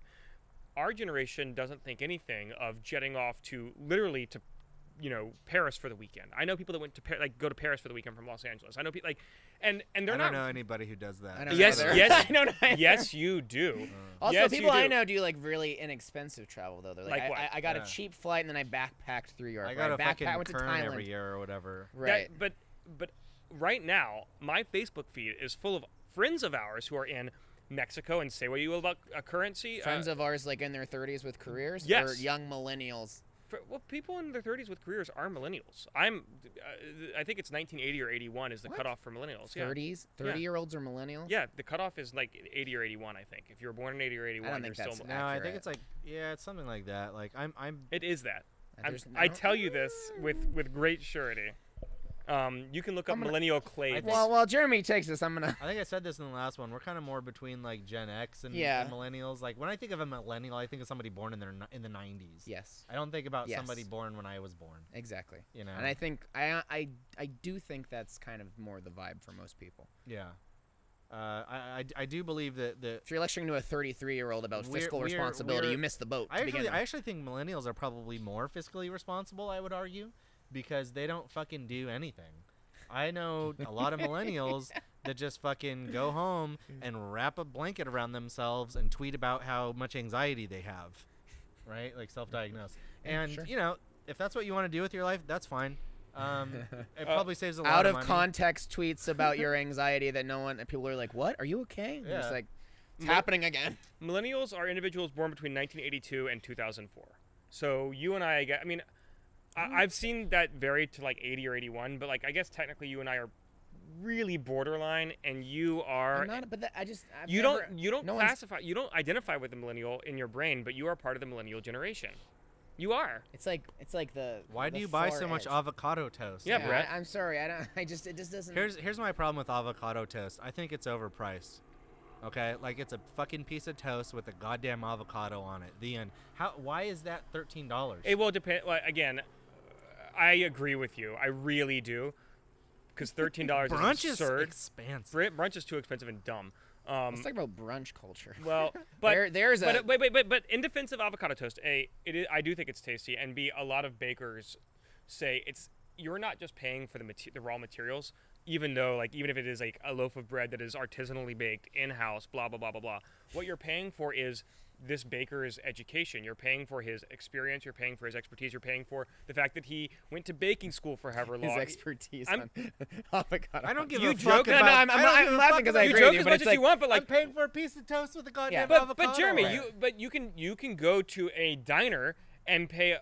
Our generation doesn't think anything of jetting off to literally to, Paris for the weekend. I know people that went to go to Paris for the weekend from Los Angeles. I know people and they're I not. don't know anybody who does that. I don't Yes, either. yes, I don't know either. yes, you do. Also, Yes, people you I do. know do like really inexpensive travel though. They're like, Like what? I got Yeah. a cheap flight and then I backpacked through Europe. I or got a fucking went to Kern Thailand every year or whatever. Right. But right now, my Facebook feed is full of friends of ours who are in Mexico and say what you will about a currency. Friends of ours like in their 30s with careers, or Yes. young millennials. Well, people in their 30s with careers are millennials. I think it's 1980 or 81 is the What? cutoff for millennials. Yeah. 30s, Yeah. 30-year-olds are millennials. Yeah, the cutoff is like 80 or 81, I think. If you were born in 80 or 81, I don't you're think still. that's No, I think accurate. it's like it's something like that. Like I'm It is that. There's I no- tell you this with great surety. You can look up I'm gonna- millennial clades. Well, while Jeremy takes this, I'm gonna. I think I said this in the last one. We're kind of more between like Gen X and, Yeah. and millennials. Like when I think of a millennial, I think of somebody born in the 90s. Yes, I don't think about Yes. somebody born when I was born. exactly. You know. And I think I do think that's kind of more the vibe for most people. Yeah. I do believe that If you're lecturing to a 33-year-old about We're- fiscal we're- responsibility, we're- you missed the boat. I to begin actually with. think millennials are probably more fiscally responsible. I would argue, because they don't fucking do anything. I know a lot of millennials that just fucking go home and wrap a blanket around themselves and tweet about how much anxiety they have, right? Like self-diagnose. Yeah, And sure. if that's what you want to do with your life, that's fine. It probably saves a lot Out of of money. context tweets about your anxiety that no one people are like, "What? Are you okay?" And you're just Yeah. like, "It's happening again." Millennials are individuals born between 1982 and 2004. So you and I mean, I've seen that vary to like 80 or 81, but like I guess technically you and I are really borderline, and you are. I'm not, but that, I've you never- don't no one's- classify. You don't identify with the millennial in your brain, but you are part of the millennial generation. You are. It's like the. Why do the you buy far so much edge. avocado toast? Yeah, Brett. I'm sorry. I don't. I just. It just doesn't. Here's my problem with avocado toast. I think it's overpriced. Okay, like it's a fucking piece of toast with a goddamn avocado on it. The end. Why is that $13? It will depend. Well, again, I agree with you. I really do. Because $13 Brunch is absurd. expensive. Brunch is too expensive and dumb. Let's talk about brunch culture. Well, but there's a. but in defense of avocado toast, I do think it's tasty, and B, a lot of bakers say you're not just paying for the raw materials, even if it is like a loaf of bread that is artisanally baked in house, blah blah blah blah blah. What you're paying for is this baker's education. You're paying for his experience. You're paying for his expertise. You're paying for the fact that he went to baking school for however long. his expertise I'm- on avocado. I don't give You a joke- fuck No, no, about. I'm I don't give a laughing fuck 'cause I about- You agree joke with you, as but much it's as like- you want, but like I'm paying for a piece of toast with a goddamn Yeah. avocado. But Jeremy, on it. you can go to a diner and pay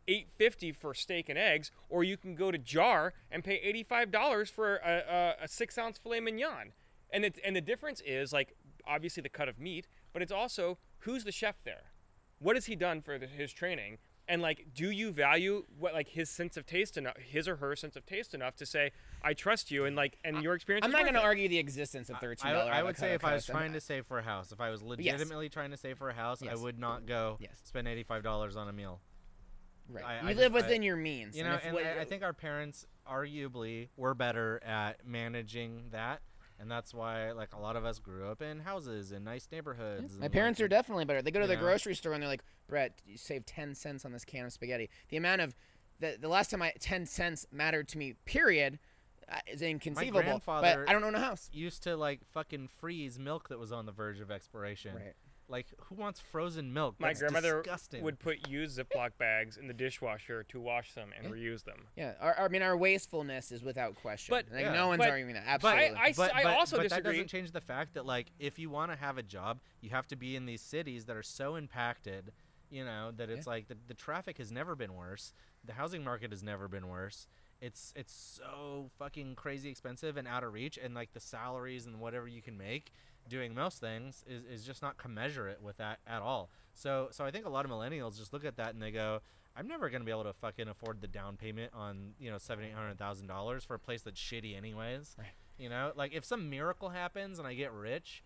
$8.50 for steak and eggs, or you can go to Jar and pay $85 for a 6-ounce filet mignon. And the difference is like obviously the cut of meat, but it's also who's the chef there, what has he done for his training, and like do you value what like his sense of taste enough, his or her sense of taste enough to say I trust you and your experience. I'm is not worth going to it. argue the existence of $13. I would say if I was avocado trying to toast. save for a house, if I was legitimately trying to save for a house, I Yes. would not go Yes. spend $85 on a meal. Right. I You just- live within your means. You know, if and what- I think our parents arguably were better at managing that, and that's why like a lot of us grew up in houses in nice neighborhoods. my and, parents like, are definitely better. They go to you the know. grocery store and they're like, "Brett, you saved 10 cents on this can of spaghetti." The amount of the last time 10 cents mattered to me, period, is inconceivable. grandfather- But I don't own a house. used to like fucking freeze milk that was on the verge of expiration. Right. Like who wants frozen milk? My That's grandmother disgusting. would put used Ziploc bags in the dishwasher to wash them and reuse them. Yeah. Our wastefulness is without question. But- like, yeah. no one's but- arguing that. but Absolutely. I also but disagree. that doesn't change the fact that like if you want to have a job, you have to be in these cities that are so impacted, that it's like the traffic has never been worse. The housing market has never been worse. It's so fucking crazy expensive and out of reach, and like the salaries and whatever you can make doing most things is just not commensurate with that at all. So I think a lot of millennials just look at that and they go, I'm never gonna be able to fucking afford the down payment on $700,000-$800,000 for a place that's shitty anyways. Right. Like if some miracle happens and I get rich,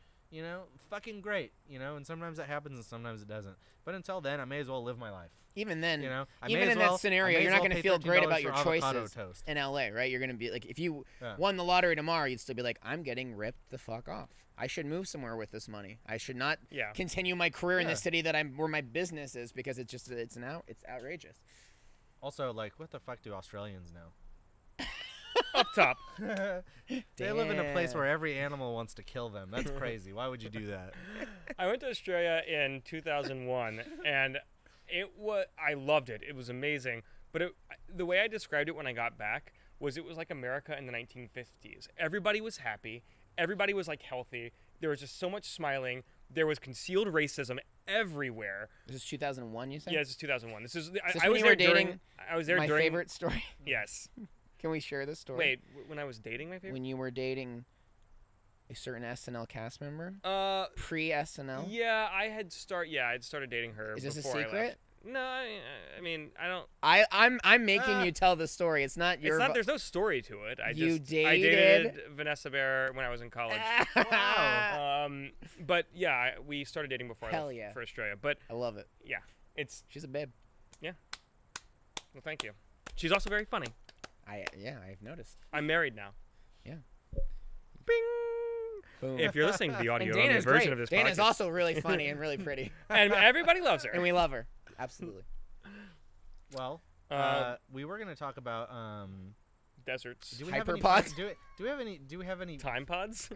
fucking great. And sometimes that happens and sometimes it doesn't. But until then, I may as well live my life. Even then, You know, even in that scenario, you're not going to feel great about your choices toast. in LA, right? You're going to be like, if you Yeah. won the lottery tomorrow, you'd still be like, I'm getting ripped the fuck off. I should move somewhere with this money. I should not continue my career in the city where my business is, because it's outrageous. Also, like, what the fuck do Australians know? Up top. They live in a place where every animal wants to kill them. That's crazy. Why would you do that? I went to Australia in 2001, and I loved it. It was amazing. But the way I described it when I got back was it was like America in the 1950s. Everybody was happy. Everybody was like healthy. There was just so much smiling. There was concealed racism everywhere. This is 2001, you said? Yeah, this is 2001. This is I was there dating. I was there my during favorite story. Yes. Can we share this story? Wait, when I was dating my favorite? When you were dating a certain SNL cast member? Pre-SNL? Yeah, I'd started dating her. Is this a before I secret? left. No, I mean, I don't. I'm making you tell the story. It's not your. It's not. There's no story to it. I dated dated Vanessa Bayer when I was in college. Wow. But yeah, we started dating before I left for Australia. But I love it. yeah, She's a babe. Yeah. Well, thank you. She's also very funny. I've noticed. I'm married now. Yeah. Bing. Boom. If you're listening to the audio And only Dana's version great. of this Dana's podcast, also really funny and really pretty. and everybody loves her. And we love her. Absolutely. Well, we were gonna talk about deserts. do we have any Hyperpods? do we have any Time pods.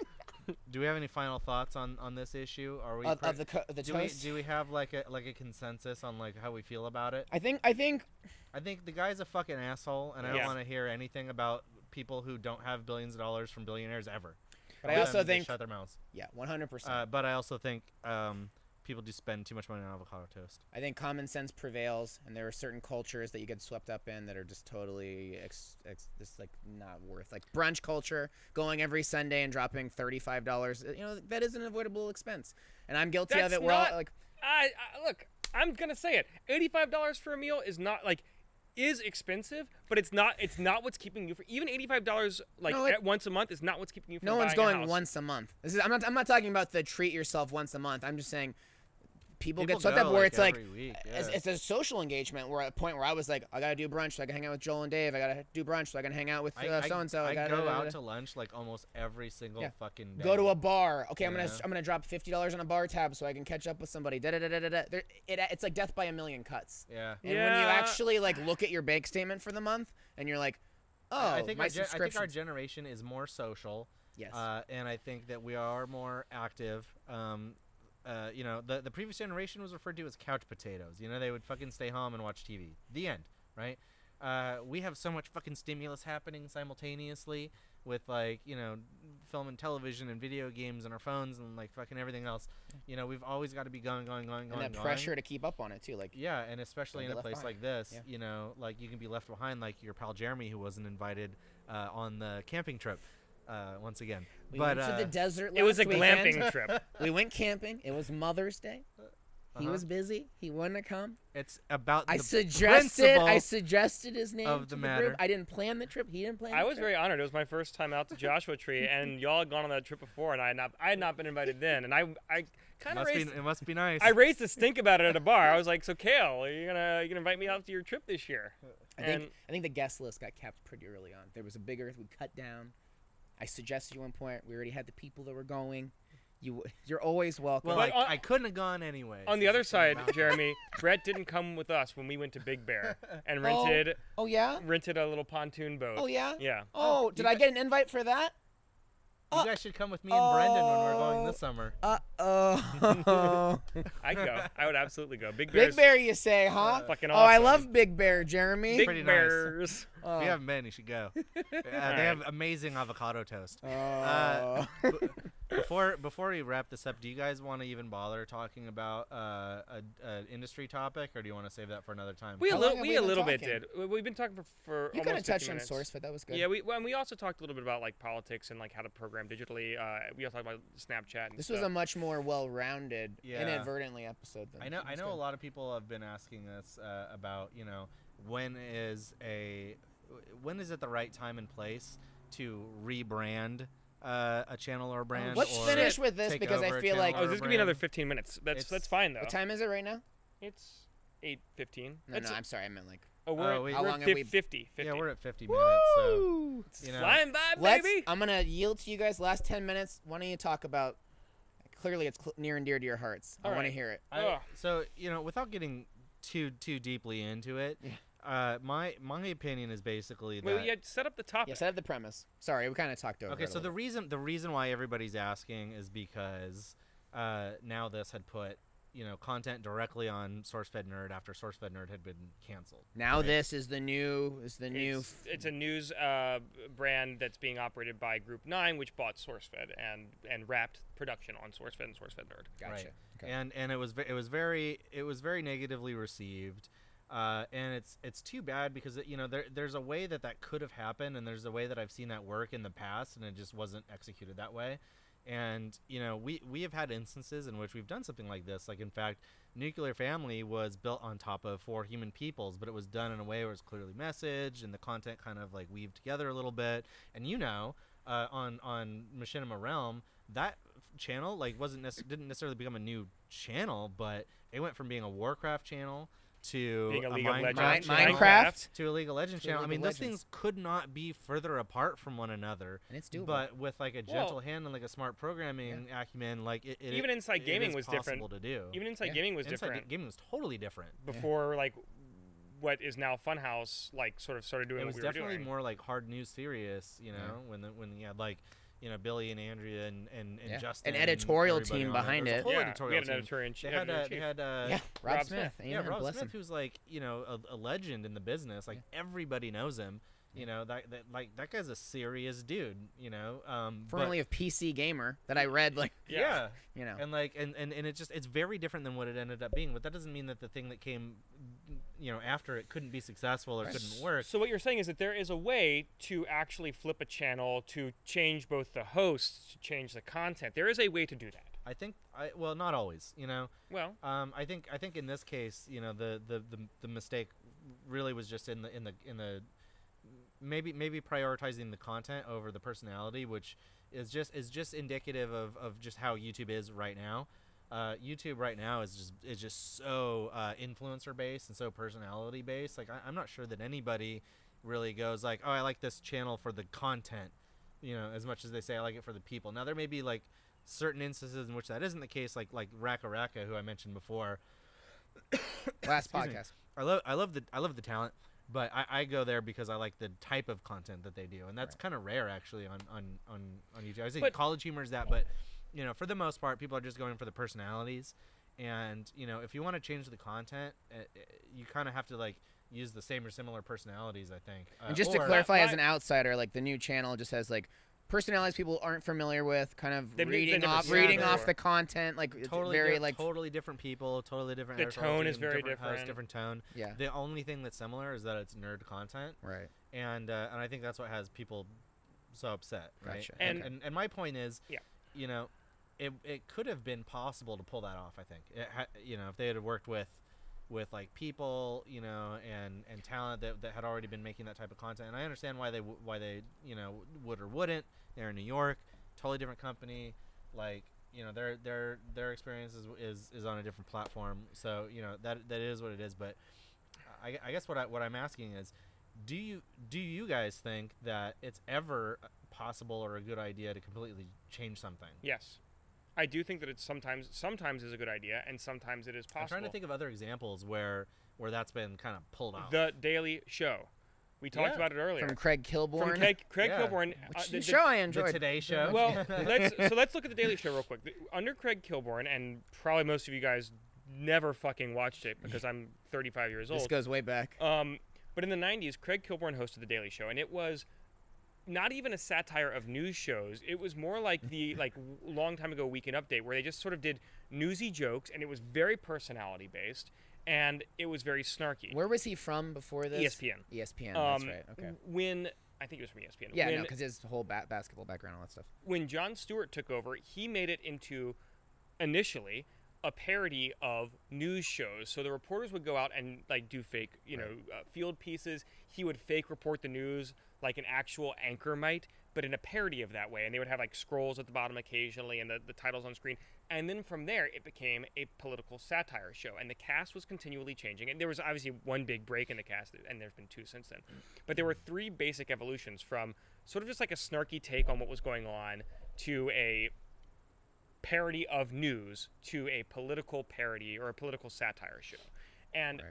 do we have any final thoughts on this issue? Are we of the toast? do we have like a consensus on like how we feel about it? I think I think the guy's a fucking asshole, and I don't Yeah. want to hear anything about people who don't have billions of dollars from billionaires ever. But I also Them to think shut their mouths. 100%. But I also think people do spend too much money on avocado toast. I think common sense prevails, and there are certain cultures that you get swept up in that are just totally just like not worth. Like brunch culture, going every Sunday and dropping $35. You know, that is an avoidable expense, and I'm guilty of That's it. We're all not- like, Look, I'm gonna say it. $85 for a meal is expensive, but it's not what's keeping you from even $85 once a month is not what's keeping you from no one's buying a going house. once a month. I'm not talking about the treat yourself once a month. I'm just saying people get swept go, up where it's like every week, it's a social engagement. Where at a point where I was like, I gotta do brunch so I can hang out with Joel and Dave. I gotta do brunch so I can hang out with so and so. I go out to lunch like almost every single fucking day. Go to a bar. Okay, I'm Yeah. gonna drop $50 on a bar tab so I can catch up with somebody. It's like death by a million cuts. Yeah. And when you actually like look at your bank statement for the month and you're like, oh, I think my I think our subscriptions. generation is more social. Yes. And I think that we are more active. You know, the previous generation was referred to as couch potatoes. You know, they would fucking stay home and watch TV. The end, right? We have so much fucking stimulus happening simultaneously with, like, you know, film and television and video games and our phones and, like, fucking everything else. You know, we've always got to be going. And that pressure to keep up on it, too. Like, yeah, and especially in a place like this, Yeah. you know, like, you can be left behind, like your pal Jeremy, who wasn't invited on the camping trip. Once again, we but went to the desert. It was a last weekend. glamping trip. We went camping. It was Mother's Day. He was busy. He wouldn't have come. it's about I the suggested his name of to the the matter. group. I didn't plan the trip. He didn't plan. I the was trip. very honored. It was my first time out to Joshua Tree, and y'all had gone on that trip before, and I had not been invited then, and I kind of raised. It must be nice. I raised a stink about it at a bar. I was like, "So, Kale, are you gonna invite me out to your trip this year?" I think the guest list got capped pretty early on. There was a bigger. We cut down. I suggested you one point. We already had the people that were going. You're always welcome. well, But I couldn't have gone anyway. On the other side, Jeremy, Brett didn't come with us when we went to Big Bear and rented Oh yeah. rented a little pontoon boat. Oh yeah. Yeah. Oh, did I get an invite for that? You guys should come with me and Brendan when we're going this summer. Oh. I'd go. I would absolutely go. Big Big Bear's Bear, you say, huh? fucking Oh, I awesome. love Big Bear, Jeremy. Big Pretty nice. Bears. Oh. If you haven't been, you should go. They have amazing avocado toast. Oh. Before we wrap this up, do you guys want to even bother talking about an industry topic, or do you want to save that for another time? How long have We we a been little bit talking? did. We've been talking for You almost could have 50 touched on minutes. SourceFed. That was good. Yeah, and we also talked a little bit about like politics and like how to program digitally. We also talked about Snapchat. And This stuff. was a much more well-rounded, Yeah. inadvertently episode. Than I know it was a good. lot of people have been asking us about, you know, when is it the right time and place to rebrand a channel or brand? Let's or finish with this take because I over a feel channel like- Oh, or this is gonna be brand? another 15 minutes. That's fine though. What time is it right now? It's 8:15. No, I'm sorry. I meant like. Oh, we're how we're long at have we- 50. Yeah, we're at 50 minutes. So It's you know, flying by, baby. I'm gonna yield to you guys. Last 10 minutes. Why don't you talk about? Clearly, it's near and dear to your hearts. I All want to right. hear it. so without getting too deeply into it, my opinion is basically that. Well, yeah, set up the topic. Yeah, set up the premise. Sorry, we kind of talked over. Okay, it a so the little bit. reason why everybody's asking is because now this had put content directly on SourceFed Nerd after SourceFed Nerd had been canceled. Now right? this is the new. It's a news brand that's being operated by Group 9, which bought SourceFed and wrapped production on SourceFed and SourceFed Nerd. Gotcha. Right. Okay. And it was very negatively received. And it's too bad because there's a way that could have happened, and there's a way that I've seen that work in the past, and it just wasn't executed that way. And we have had instances in which we've done something like this. Like, in fact, Nuclear Family was built on top of 4 Human Peoples, but it was done in a way where it's clearly messaged and the content kind of like weaved together a little bit. And on Machinima Realm, that channel didn't necessarily become a new channel, but it went from being a Warcraft channel to Being a League of Minecraft Legends channel Minecraft to a League of Legends To a channel. I League mean, of those Legends. things could not be further apart from one another. And it's doable. But with like a gentle Well, hand and like a smart programming acumen, like it Even Inside it Gaming is was different. possible to do. Even Inside Yeah. Gaming was Inside different Gaming was totally different. before, like, what is now Funhouse, like, sort of started doing It what was we were definitely doing. more like hard news serious, when you had like Billy and Andrea and Yeah. Justin, An editorial and everybody team on behind There was it. a whole Yeah, we editorial had an team. editorial-in-chief. They had Yeah, Rob Rob Smith. Smith. yeah, Amen. Rob Bless Smith, him. who's like a legend in the business. Like everybody knows him. That guy's a serious dude. Formerly of PC Gamer that I read Yeah. and like and it's very different than what it ended up being. But that doesn't mean that the thing that came after it couldn't be successful or couldn't work. So what you're saying is that there is a way to actually flip a channel, to change both the hosts, to change the content. There is a way to do that. I think well, not always. Well, I think in this case, the mistake really was just in the maybe prioritizing the content over the personality, which is just indicative of just how YouTube is right now. YouTube right now is just so influencer based and so personality based. Like I'm not sure that anybody really goes like, oh, I like this channel for the content, as much as they say I like it for the people. Now there may be like certain instances in which that isn't the case, like Raka Raka, who I mentioned before. Last Excuse me. podcast. I love the talent, but I go there because I like the type of content that they do, and that's kind of rare actually on YouTube. I think College Humor is that, but for the most part, people are just going for the personalities, and if you want to change the content, you kind of have to like use the same or similar personalities, I think. And just to or- clarify, as an outsider, like the new channel just has like personalities people aren't familiar with, kind of They've reading never off seen it off before. the content, like it's totally very di- like totally different people, totally different. The editorial tone is team, very host, different. different tone. yeah, The only thing that's similar is that it's nerd content, right. and I think that's what has people so upset, right? Gotcha. And- And my point is, Yeah. It could have been possible to pull that off. I think if they had worked with like people, and talent that had already been making that type of content. And I understand why they would or wouldn't. They're in New York, totally different company. Like their experience is on a different platform. So that is what it is. But I guess what I'm asking is, do you guys think that it's ever possible or a good idea to completely change something? yes. I do think that it's sometimes is a good idea, and sometimes it is possible. I'm trying to think of other examples where that's been kind of pulled off. The Daily Show. We talked Yeah. about it earlier. From Craig Kilborn. From Craig Yeah. Kilborn. The show I the enjoyed. Today Show. Well, let's look at the Daily Show real quick. Under Craig Kilborn, and probably most of you guys never fucking watched it because I'm 35 years This old. goes way back. But in the 90s, Craig Kilborn hosted the Daily Show, and it was not even a satire of news shows. It was more like the long time ago Weekend Update, where they just sort of did newsy jokes, and it was very personality based, and it was very snarky. Where was he from before this? ESPN. ESPN. That's right. Okay. When I think it was from ESPN. Yeah, when, no, because his whole basketball background, all that stuff. when Jon Stewart took over, he made it into initially a parody of news shows. So the reporters would go out and do fake, field pieces. He would fake report the news, like an actual anchor might, but in a parody of that way. And they would have like scrolls at the bottom occasionally and the titles on screen. And then from there, it became a political satire show. And the cast was continually changing. And there was obviously one big break in the cast, and there's been 2 since then. But there were 3 basic evolutions, from sort of just like a snarky take on what was going on to a parody of news to a political parody or a political satire show. And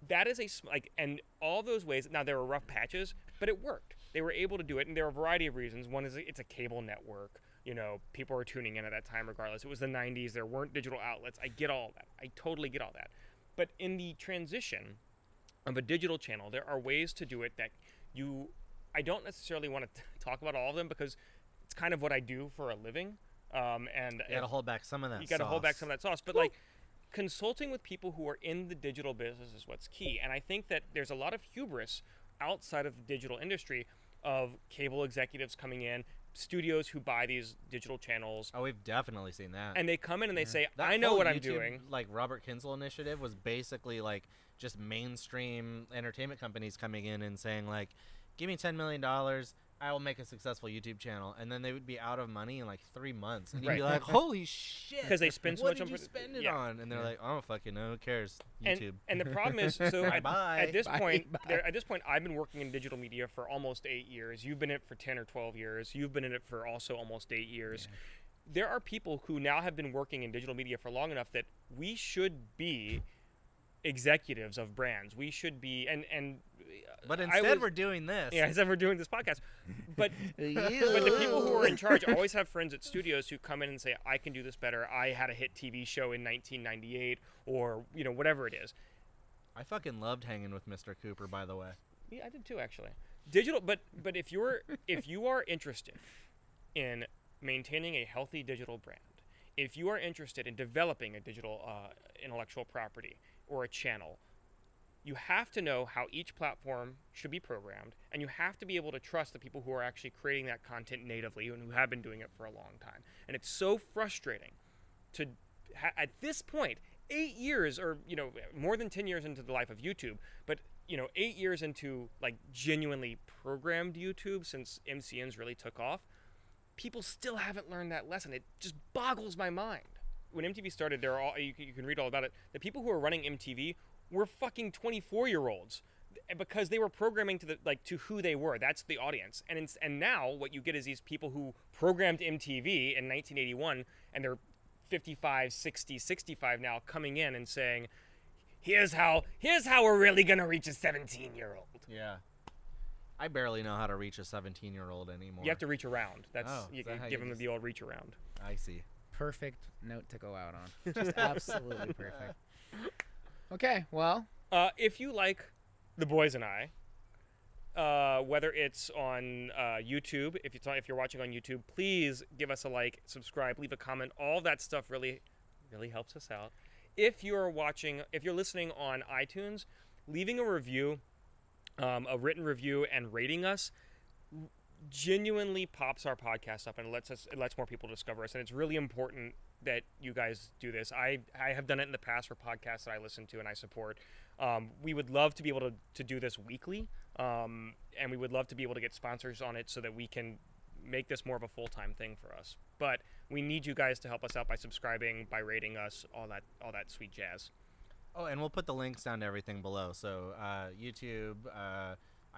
that is and all those ways, now there were rough patches, but it worked. They were able to do it, and there are a variety of reasons. One is it's a cable network. You know, people were tuning in at that time regardless. It was the 90s. There weren't digital outlets. I get all that. I totally get all that. But in the transition of a digital channel, there are ways to do it that I don't necessarily want to talk about all of them, because it's kind of what I do for a living. And you gotta hold back some of that. You gotta hold back some of that sauce. But like, consulting with people who are in the digital business is what's key. And I think that there's a lot of hubris outside of the digital industry of cable executives coming in, studios who buy these digital channels. Oh, we've definitely seen that. And they come in and they say, that I know whole what I'm YouTube, doing. Like Robert Kinsel initiative was basically like just mainstream entertainment companies coming in and saying like, give me $10 million, I will make a successful YouTube channel. And then they would be out of money in like 3 months. And you'd be like, holy shit. Because they spend so much on what did you spend it on? And they're like, I don't fucking know. Who cares? YouTube. And the problem is, so at this point, Bye. at this point, I've been working in digital media for almost 8 years. You've been in it for 10 or 12 years. You've been in it for also almost 8 years. Yeah. There are people who now have been working in digital media for long enough that we should be executives of brands. We should be, but instead we're doing this. Yeah, instead we're doing this podcast. But but the people who are in charge always have friends at studios who come in and say, I can do this better. I had a hit TV show in 1998, or whatever it is. I fucking loved hanging with Mr. Cooper, by the way. Yeah, I did too, actually. Digital, but if you are interested in maintaining a healthy digital brand, if you are interested in developing a digital intellectual property or a channel, you have to know how each platform should be programmed, and you have to be able to trust the people who are actually creating that content natively and who have been doing it for a long time. And it's so frustrating to, at this point, 8 years or, more than 10 years into the life of YouTube, but, 8 years into, like, genuinely programmed YouTube since MCNs really took off, people still haven't learned that lesson. It just boggles my mind. When MTV started, you can read all about it. The people who are running MTV were fucking 24-year-olds because they were programming to who they were. That's the audience. And now what you get is these people who programmed MTV in 1981, and they're 55, 60, 65 now, coming in and saying, here's how we're really gonna reach a 17-year-old. Yeah. I barely know how to reach a 17-year-old anymore. You have to reach around. You give them the old reach around. I see. Perfect note to go out on. Just absolutely perfect. Okay, well. If you like The Boys and I, whether it's on YouTube, if you're watching on YouTube, please give us a like, subscribe, leave a comment. All that stuff really, really helps us out. If you're listening on iTunes, leaving a review, a written review, and rating us genuinely pops our podcast up and it lets more people discover us. And it's really important that you guys do this. I have done it in the past for podcasts that I listen to and I support. We would love to be able to do this weekly, and we would love to be able to get sponsors on it so that we can make this more of a full-time thing for us. But we need you guys to help us out by subscribing, by rating us, all that sweet jazz. Oh, and we'll put the links down to everything below. So YouTube,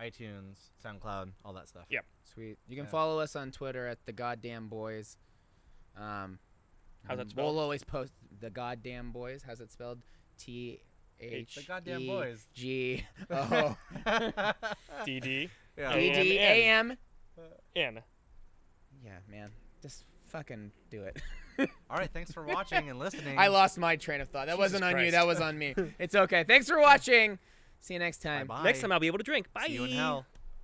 iTunes, SoundCloud, all that stuff. Yep. Sweet. You can follow us on Twitter at The Goddamn Boys. How's that spelled? We'll always post The Goddamn Boys. How's it spelled? THEGO. The Goddamn Boys. DD. Yeah. DDAM. N. Yeah, man. Just fucking do it. All right, thanks for watching and listening. I lost my train of thought. That Jesus wasn't on you. Christ. That was on me. It's okay. Thanks for watching. See you next time. Bye-bye. Next time I'll be able to drink. Bye. See you in hell.